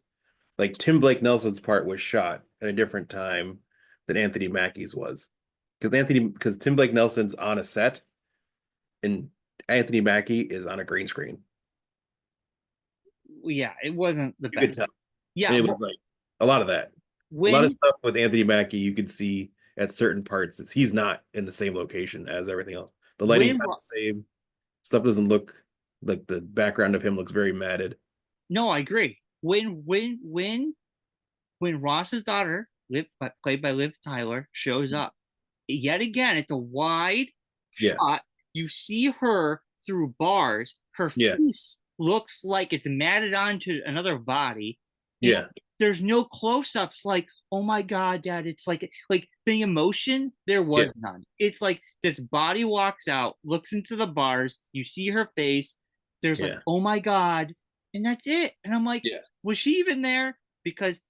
Like Tim Blake Nelson's part was shot at a different time than Anthony Mackie's was. Because Tim Blake Nelson's on a set and Anthony Mackie is on a green screen. yeah, it wasn't the You could best. tell. And Yeah, it was like a lot of that. A lot of when stuff with Anthony Mackie you could see at certain parts. He's not in the same location as everything else. The lighting's when not the same. Stuff doesn't look like the background of him looks very matted. no, I agree. When Ross's daughter, played by Liv Tyler, shows up yet again, it's a wide Yeah. shot. You see her through bars. Her Yeah. face looks like it's matted onto another body, and Yeah. there's no close-ups. Like, oh my god, Dad! It's like the emotion there Yeah. was none. It's like this body walks out, looks into the bars. You see her face. There's like, Yeah. oh my god, and that's it. And I'm like, Yeah. was she even there? because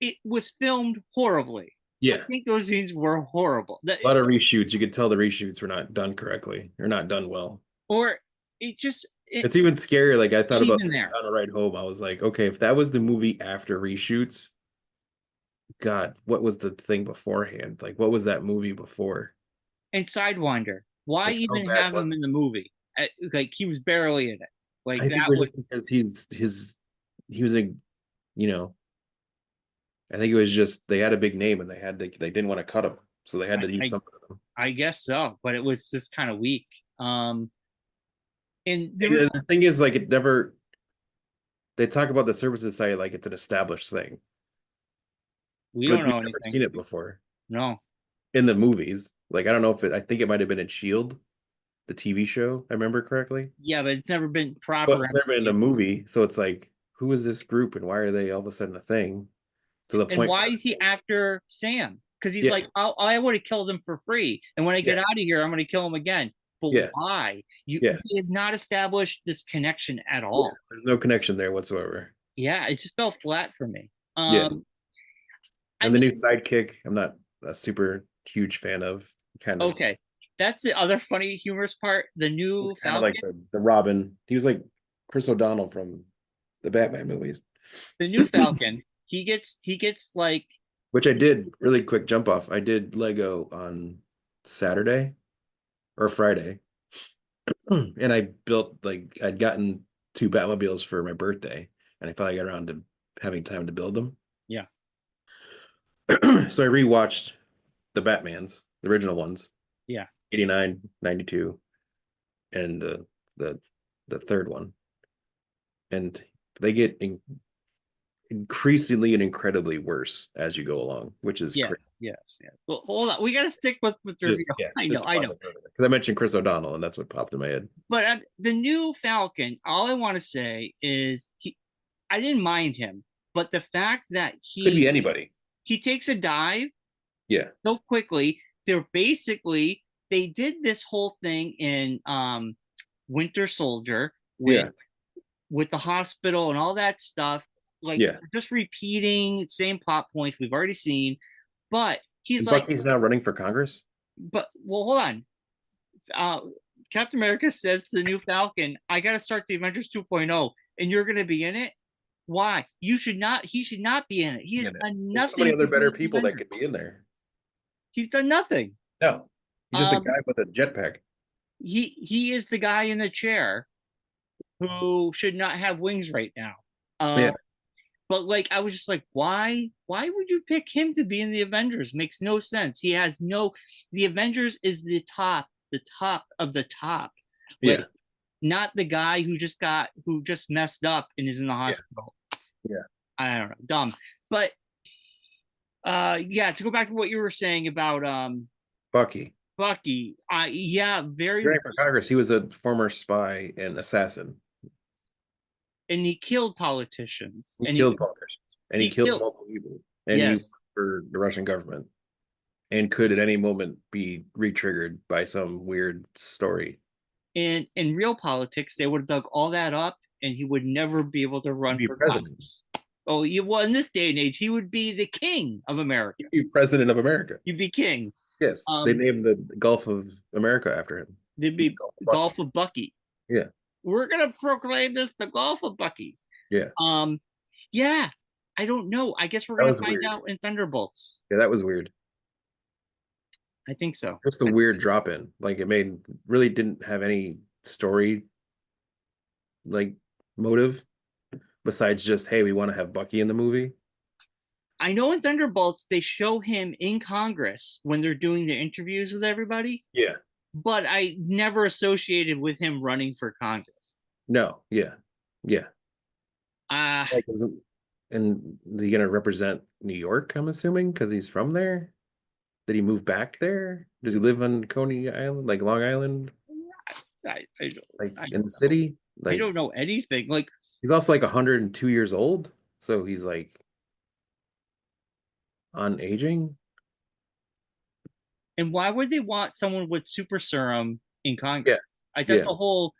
it was filmed horribly. I Yeah. think those scenes were horrible. A lot of reshoots. You could tell the reshoots were not done correctly or not done well. Or it just It's even scarier. Like I thought about even this there. on the ride home. I was like, okay, if that was the movie after reshoots, God, what was the thing beforehand? Like, what was that movie before? And Sidewinder, why Like, how even bad have was him it? in the movie? Like he was barely in it. Like I think that it was was, just because he was a, you know, I think it was just they had a big name and they didn't want to cut him, so they had I, to use I, something of them. I guess so, but it was just kind of weak. And there was, And the thing is, like, it never. They talk about the services site like it's an established thing, we but don't we've know never anything. seen it before No. in the movies. Like, I don't know if it. I think it might have been in Shield, the TV show. I remember correctly. Yeah, but it's never been But proper it's never been in a MCU. movie, so it's like, who is this group and why are they all of a sudden a thing? To the And point why where, is he after Sam? Because he's yeah, like, I would have killed him for free, and when I yeah, get out of here, I'm going to kill him again. But yeah, why? yeah, You have not established this connection at yeah. all. There's no connection there whatsoever. Yeah, it just fell flat for me. Yeah, I and the new mean, sidekick, I'm not a super huge fan of. Kind of, okay, that's the other funny, humorous part. The he's new kind of like Falcon, the Robin. He was like Chris O'Donnell from the Batman movies. the new Falcon, he gets like, Which I did really quick jump off. I did Lego on Saturday or Friday, and I built like I'd gotten two Batmobiles for my birthday, and I finally got around to having time to build them. yeah, So I rewatched the Batmans, the original ones, yeah, 89, 92, and the the third one, and they get increasingly and incredibly worse as you go along, which is crazy. yes. Well, hold on, we got to stick with the review. Just yeah, just I fun know. because I mentioned Chris O'Donnell, and that's what popped in my head. But the new Falcon, all I want to say is I didn't mind him, but the fact that Could be anybody. he takes a dive Yeah, so quickly, they're basically they did this whole thing in Winter Soldier yeah, with the hospital and all that stuff, like yeah. just repeating same plot points we've already seen. But he's And like, Bucky's now running for Congress. but well, hold on. Uh, Captain America says to the new Falcon, I got to start the Avengers 2.0, and you're going to be in it. Why? You should not. He should not be in it. He Be has in it. done There's so many nothing other to be better in the people that could be Avengers. in there. He's done nothing. No, he's just a Um, guy with a jetpack. he is the guy in the chair who should not have wings right now. Yeah, But like, I was just like, why would you pick him to be in the Avengers? Makes no sense. He has no. The Avengers is the top of the top. yeah, Like, not the guy who just messed up and is in the yeah, hospital. yeah. I don't know, dumb. But yeah, to go back to what you were saying about Bucky. Bucky, yeah, He's very, running for Congress. He was a former spy and assassin. and he killed politicians, He and killed politicians and he he killed killed, multiple people. And he worked yes, for the Russian government and could at any moment be re-triggered by some weird story. and in real politics, they would have dug all that up, and he would never be able to He'd run be for president. Congress. Oh, well, in this day and age, he would be the king of America. He'd be president of America. He'd be king. Yes, they Um, named the Gulf of America after him. there'd be Gulf of Gulf Bucky. of Bucky. Yeah, We're gonna proclaim this the Gulf of Bucky. yeah. Um, yeah, I don't know. I guess we're That gonna was find weird. out in Thunderbolts. Yeah, that was weird. I think so. Just a weird drop in. Like it made really didn't have any story like motive besides just hey, we want to have Bucky in the movie. I know in Thunderbolts they show him in Congress when they're doing their interviews with everybody, Yeah. but I never associated with him running for Congress. No. Yeah. Yeah. Uh Like isn't and is he gonna represent New York? I'm assuming because he's from there. Did he move back there? Does he live on Coney Island, like Long Island, I like I in don't the know. city? I Like don't know anything. Like, he's also like 102 years old, so he's like on aging. and why would they want someone with super serum in Yeah. Congress? I thought Yeah. the whole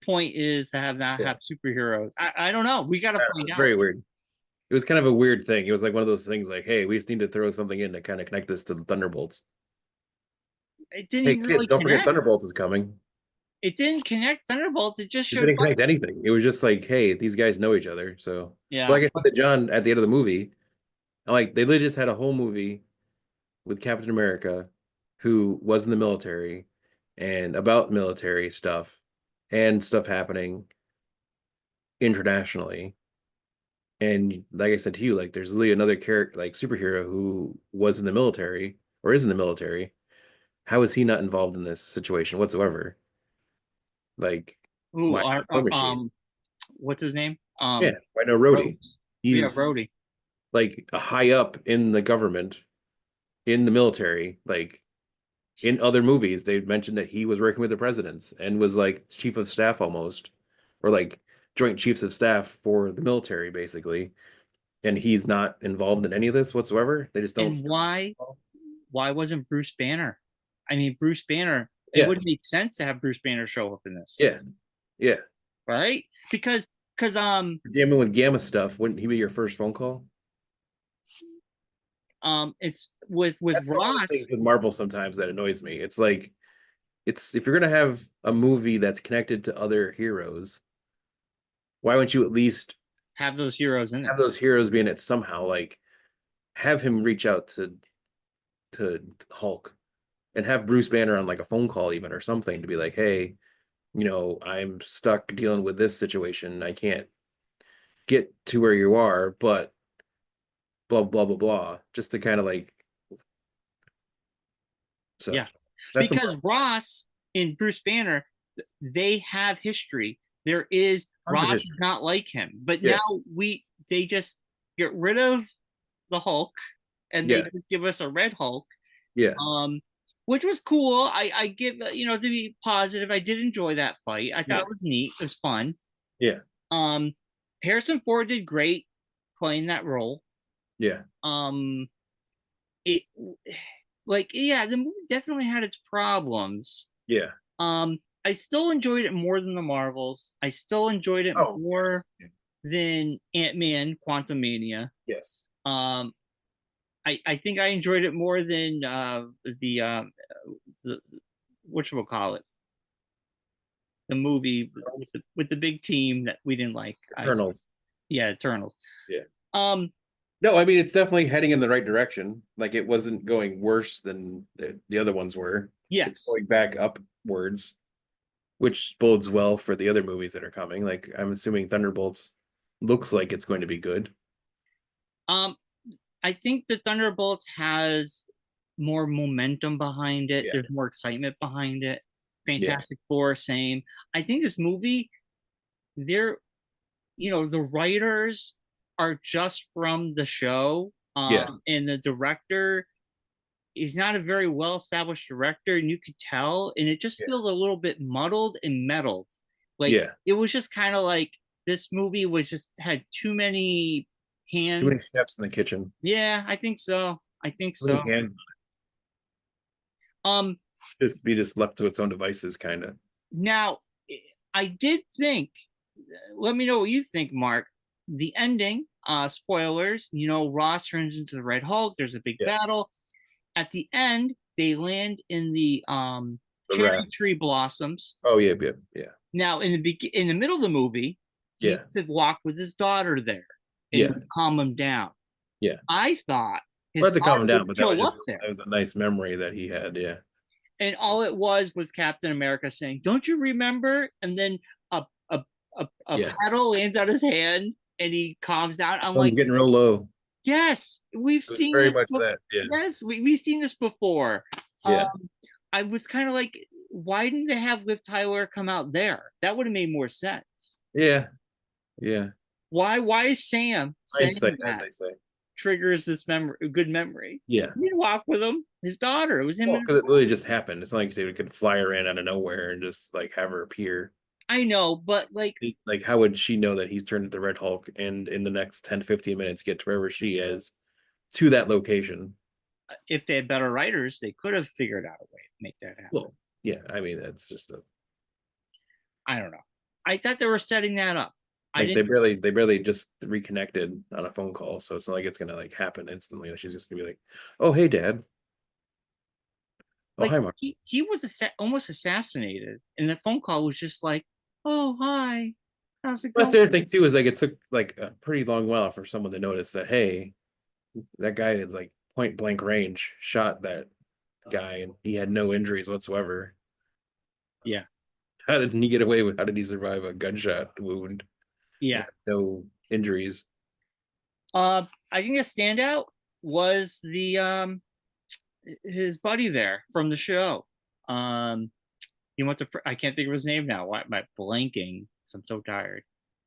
point is to have not Yeah. have superheroes. I don't know. We got to find out. Very weird. it was kind of a weird thing. It was like one of those things like, hey, we just need to throw something in to kind of connect this to the Thunderbolts. It didn't Hey even kids, really don't forget connect. Thunderbolts is coming. It didn't connect Thunderbolts. It just It showed didn't connect anything. It was just like, hey, these guys know each other. So, but yeah. like I said to John at the end of the movie, I'm like they literally just had a whole movie with Captain America, who was in the military, and about military stuff and stuff happening internationally. And like I said to you, like there's literally another character, like superhero, who was in the military or is in the military. How is he not involved in this situation whatsoever? Like, Ooh, why no War Machine? what's his name? Yeah, why no Rhodey? Rhodes. Yeah, He's Rhodey. like a high up in the government, in the military. Like in other movies, they mentioned that he was working with the presidents and was like chief of staff almost, or like joint chiefs of staff for the military, basically. And he's not involved in any of this whatsoever. They just don't. And why wasn't Bruce Banner? I mean, Bruce Banner. It Yeah, would make sense to have Bruce Banner show up in this, yeah, yeah. right? Because Dealing with Gamma stuff, wouldn't he be your first phone call? it's with That's the only thing Ross with Marvel sometimes that annoys me. It's like it's if you're gonna have a movie that's connected to other heroes, why wouldn't you at least have those heroes in have there. those heroes be in it somehow? Like have him reach out to Hulk and have Bruce Banner on like a phone call even or something to be like, hey, I'm stuck dealing with this situation. I can't get to where you are, but blah blah blah blah. Just to kind of like so Yeah, that's the because Ross and Bruce Banner, they have history. There is tons of Ross is history. not like him, but Yeah, now they just get rid of the Hulk and they yeah, just give us a Red Hulk, yeah, um, which was cool. I give to be positive. I did enjoy that fight. I thought yeah, it was neat. It was fun. yeah, Um, Harrison Ford did great playing that role. yeah, Um, it like yeah, the movie definitely had its problems. yeah. I still enjoyed it more than the Marvels. I still enjoyed it Oh, more yes, than Ant-Man Quantumania. yes. Um, I think I enjoyed it more than the the what you call it, the movie with the big team that we didn't like. I Eternals. Yeah, Eternals. Yeah. Um, No, I mean it's definitely heading in the right direction. Like it wasn't going worse than the other ones were. It's yes. going back upwards, which bodes well for the other movies that are coming. Like I'm assuming Thunderbolts looks like it's going to be good. Um, I think the Thunderbolts has more momentum behind it. Yeah. There's more excitement behind it. Yeah. Fantastic Four, same. I think this movie, they're the writers are just from the show, Yeah. and the director is not a very well established director, and you could tell, and it just Yeah. feels a little bit muddled and meddled. Like Yeah. it was just kind of like this movie was just had too many Too hands. many chefs in the kitchen. Yeah, I think so. I think Too many so. hands. Um, Just left to its own devices, kind of. Now I did think. Let me know what you think, Mark. The ending, spoilers. Ross turns into the Red Hulk. There's a big Yes. battle. At the end, they land in the The cherry raft. tree blossoms. Oh yeah, yeah, yeah, Now, in the middle of the movie, he yeah, used to walk with his daughter there and yeah, calm him down. yeah. I thought his Well, had to calm daughter him would down, but show up there. that was a nice memory that he had. Yeah, And all it was Captain America saying, "Don't you remember?" And then a a yeah. petal lands on his hand, and he calms down. I'm Sun's like, getting real low. "Yes, we've It was seen very this. much that. Yeah, Yes, we've seen this before." yeah, I was kind of like, "Why didn't they have Liv Tyler come out there? That would have made more sense." yeah, yeah. Why is Sam Hindsight, saying as that they say. triggers this good memory? Yeah. He didn't walk with him. His daughter. It was him Well, and his because it daughter. literally just happened. It's not like they could fly her in out of nowhere and just like have her appear. I know, but like Like, how would she know that he's turned into Red Hulk and in the next 10 to 15 minutes get to wherever she is to that location? if they had better writers, they could have figured out a way to make that happen. Well, yeah, I mean, that's just a. I don't know. I thought they were setting that up. I Like didn't they barely just reconnected on a phone call, so it's not like it's gonna like happen instantly. Like she's just gonna be like, "Oh, hey, Dad. Oh, like hi, Mark." he was almost assassinated, and the phone call was just like, "Oh, hi, how's it That's going?" the other thing too is like it took like a pretty long while for someone to notice that hey, that guy is like point blank range shot that guy and he had no injuries whatsoever. Yeah, How did he get away with? How did he survive a gunshot wound and yeah. have no injuries? I think a standout was the his buddy there from the show. Um, he went to I can't think of his name now. Why am I blanking? I'm so tired.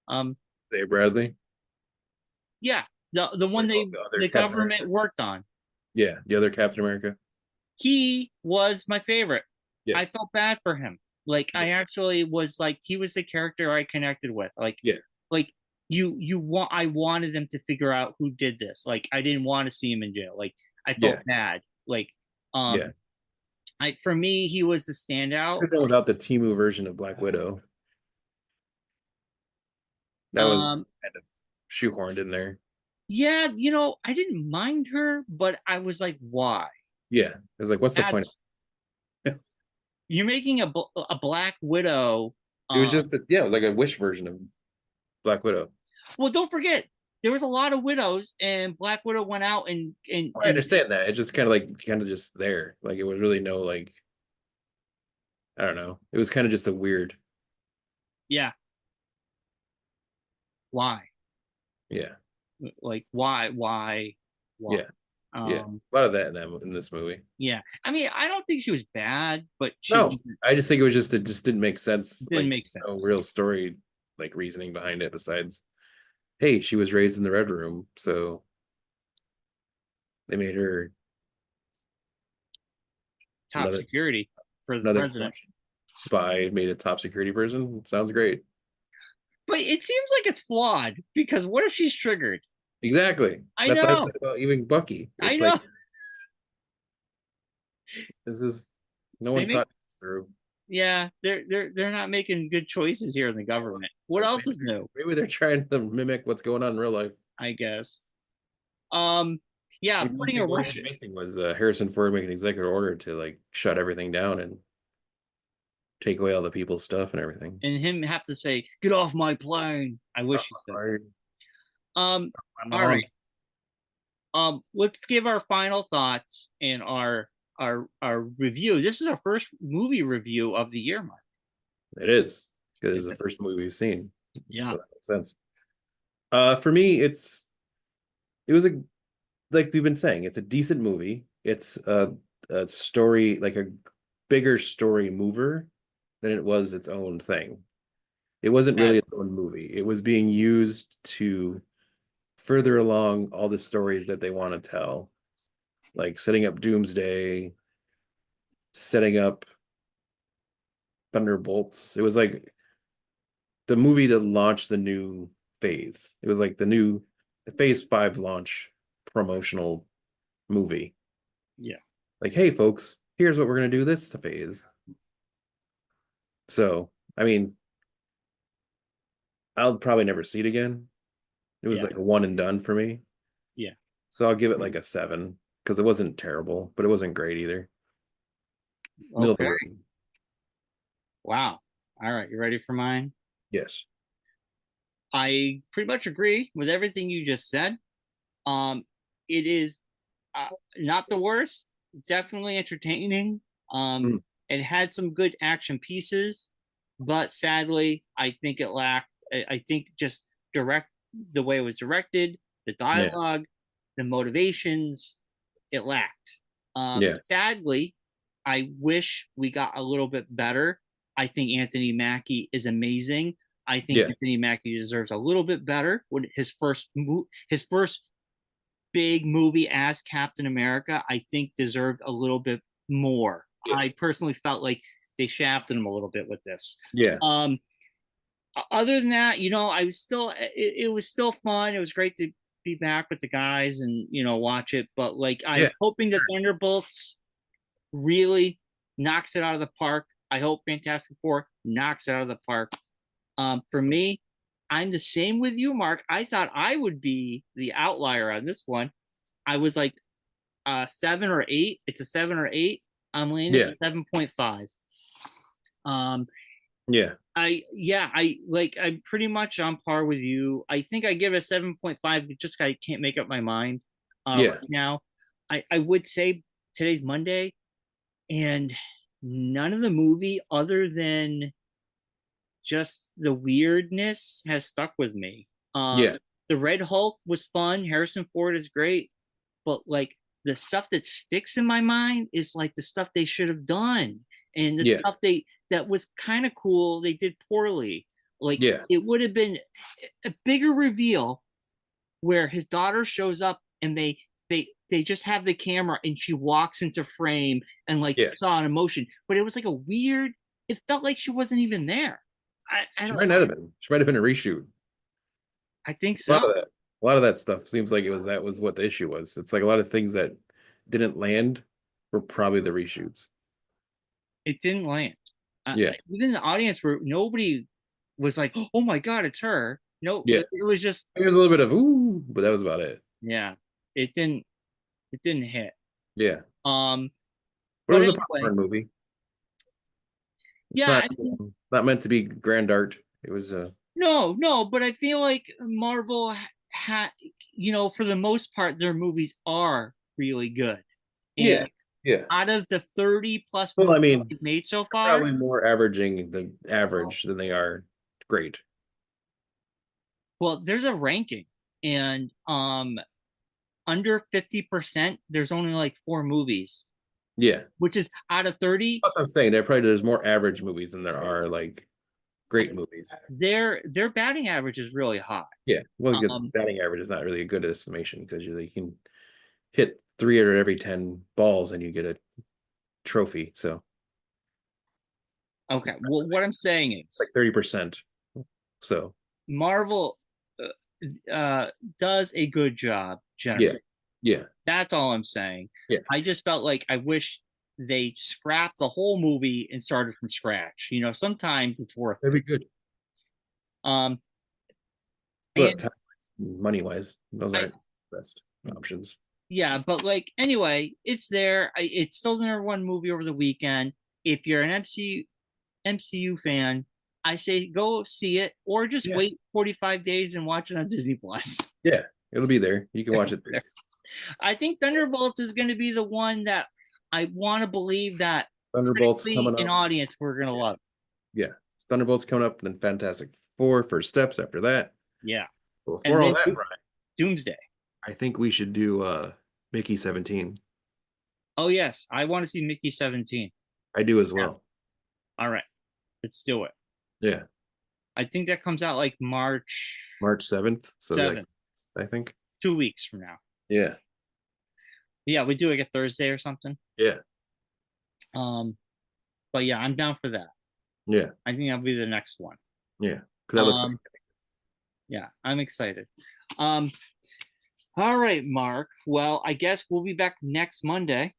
Um, Say Bradley yeah, the or one the other the Captain government America. worked on. Yeah, the other Captain America. He was my favorite. I Yes. felt bad for him. Like Yeah. I actually was like he was the character I connected with. Yeah. Like you want I wanted them to figure out who did this. Like I didn't want to see him in jail. Like I Yeah. felt bad. Like Yeah. I for me he was the standout. Could have done without the Timu version of Black Widow. That was Um kind of shoehorned in there. yeah, I didn't mind her, but I was like, why? Yeah. It was like, what's the point? That's you're making a Black Widow. It was Uh, just that, yeah, it was like a wish version of Black Widow. well, don't forget there was a lot of widows, and Black Widow went out and I understand that. It's just kind of just there. Like it was really no like I don't know. It was kind of just a weird. yeah, why? Yeah. Like why? Yeah. Yeah. Um, A lot of that in this movie. yeah. I mean, I don't think she was bad, but she No, I just think it just didn't make sense. didn't Like make no sense. real story like reasoning behind it besides, hey, she was raised in the Red Room, so they made her Top another security for the another president. spy made a top security person. Sounds great. But it seems like it's flawed because what if she's triggered? Exactly. I That's what I know, said about even Bucky. I It's like know. this is no They one make thought this through. yeah, they're not making good choices here in the government. What else is new? Maybe they're trying to mimic what's going on in real life. I guess. Um, yeah, The only putting a thing the only rush thing missing was Harrison Ford making an executive order to like shut everything down and take away all the people's stuff and everything. and him have to say, "Get off my plane." I wish he said Sorry, that. my All right. mom. Let's give our final thoughts and our review. This is our first movie review of the year, Mark. It is because It it's the is. first movie we've seen, Yeah. so that makes sense. For me, it was a like we've been saying, it's a decent movie. It's a story like a bigger story mover than it was its own thing. It wasn't really its own movie. It was being used to further along all the stories that they want to tell, like setting up Doomsday, setting up Thunderbolts. It was like the movie that launched the new phase. It was like the phase 5 launch promotional movie. Yeah. Like, hey folks, here's what we're gonna do this phase. So, I mean, I'll probably never see it again. It was Yeah. like a one and done for me. Yeah. So I'll give it like a 7 because it wasn't terrible, but it wasn't great either. Middle of the Okay. road. Wow. All right. You ready for mine? Yes. I pretty much agree with everything you just said. Um, it is not the worst. Definitely entertaining. Mm, It had some good action pieces, but sadly, I think it lacked. I think just direct the way it was directed, the yeah. dialogue, the motivations, it lacked. Yeah. Sadly, I wish we got a little bit better. I think Anthony Mackie is amazing. I think Yeah. Anthony Mackie deserves a little bit better. When his first big movie as Captain America, I think deserved a little bit more. Yeah. I personally felt like they shafted him a little bit with this. Yeah. Um, Other than that, I was still it was still fun. It was great to be back with the guys and watch it. But like I'm Yeah. hoping that Thunderbolts really knocks it out of the park. I hope Fantastic Four knocks it out of the park. For me, I'm the same with you, Mark. I thought I would be the outlier on this one. I was like 7 or 8. It's a 7 or 8. I'm landing Yeah. at 7.5. Um, Yeah. I'm pretty much on par with you. I think I give it a 7.5, just I can't make up my mind Yeah. right now. I would say today's Monday, and none of the movie other than just the weirdness has stuck with me. Yeah. The Red Hulk was fun. Harrison Ford is great, but like the stuff that sticks in my mind is like the stuff they should have done, and the Yeah. stuff they that was kind of cool they did poorly. Like Yeah. it would have been a bigger reveal where his daughter shows up and they just have the camera and she walks into frame and like Yeah. saw an emotion, but it was like a weird. It felt like she wasn't even there. I She don't. might not have been. She might have been a reshoot. I think A lot so. of that. A lot of that stuff seems like that was what the issue was. It's like a lot of things that didn't land were probably the reshoots. It didn't land. Yeah. Even the audience where nobody was like, "Oh my god, it's her." No, Yeah. it was just There was a little bit of ooh, but that was about it. yeah. It didn't. It didn't hit. Yeah. Um, But it but was a anyway, popcorn movie. It's yeah. not not meant to be grand art. It was No, no, but I feel like Marvel had, for the most part, their movies are really good. yeah. And Yeah. out of the 30 plus Well, I movies mean, they've made so they're far, probably more averaging the average than they are great. well, there's a ranking, and under 50%, there's only like 4 movies, Yeah. which is out of 30. That's what I'm saying. There's more average movies than there are like great movies. Their batting average is really high. Yeah. Well, because Um, batting average is not really a good estimation because you can hit 300 every 10 balls and you get a trophy. So okay, well, what I'm saying it's like is 30%. So Marvel does a good job yeah. generally. Yeah. That's all I'm saying. Yeah. I just felt like I wish they scrapped the whole movie and started from scratch. Sometimes it's worth That'd it. be good. Um, But and money wise, those I, aren't the best options. yeah, but like anyway, it's there. It's still the #1 movie over the weekend. If you're an MCU fan, I say go see it, or just Yeah. wait 45 days and watch it on Disney Plus. Yeah. It'll be there. You can watch it. I think Thunderbolts is going to be the one that I want to believe that Thunderbolts critically coming in up. audience we're going to Yeah. love. Yeah. Thunderbolts coming up, and then Fantastic Four, First Steps after that. Yeah, Before and all then that, Brian, Doomsday. I think we should do Mickey 17. Oh yes, I want to see Mickey 17. I do as Yeah. well. All right, let's do it. Yeah. I think that comes out like March March 7th. So like 7th, I think. 2 weeks from now. Yeah. Yeah, we do like a Thursday or something. Yeah. Um, but yeah, I'm down for that. Yeah. I think that'll be the next one. Yeah. Because that looks like Um, yeah, I'm excited. Um, all right, Mark. Well, I guess we'll be back next Monday.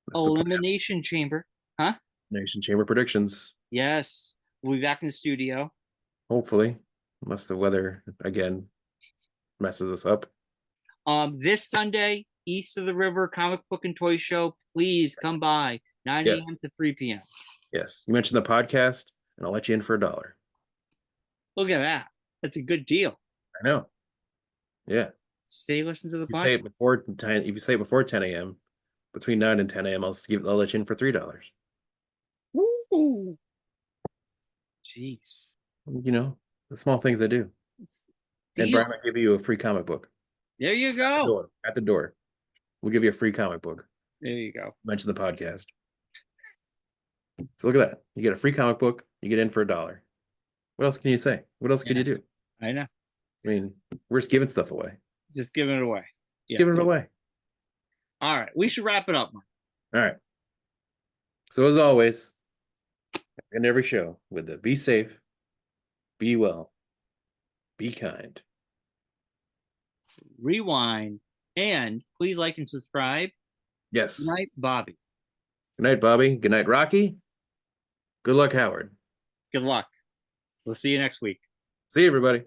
that's the plan. Elimination Chamber, huh? Nation Chamber predictions. Yes, we'll be back in the studio. Hopefully. Unless the weather again messes us up. This Sunday, East of the River Comic Book and Toy Show. Please come by 9 Yes. a.m. to 3 p.m. Yes. You mentioned the podcast, and I'll let you in for $1. Look at that. That's a good deal. I know. Yeah. Say listen to the You say podcast. it before 10, if you say it before 10 a.m., between 9 and 10 a.m., I'll let you in for $3. Woo! Jeez. The small things I do. And Deal. Brian might give you a free comic book There you at the go. door. At the door. We'll give you a free comic book. There you go. Mention the podcast. So look at that. You get a free comic book. You get in for $1. What else can you say? What else can Yeah, you do? I know. I mean, we're just giving stuff away. Just giving it away. Yeah. Giving it away. All right. We should wrap it up, Mark. All right. So as always, in every show, with the be safe, be well, be kind. Rewind and please like and subscribe. Yes. Good night, Bobby. Good night, Bobby. Good night, Rocky. Good luck, Howard. Good luck. We'll see you next week. See you, everybody.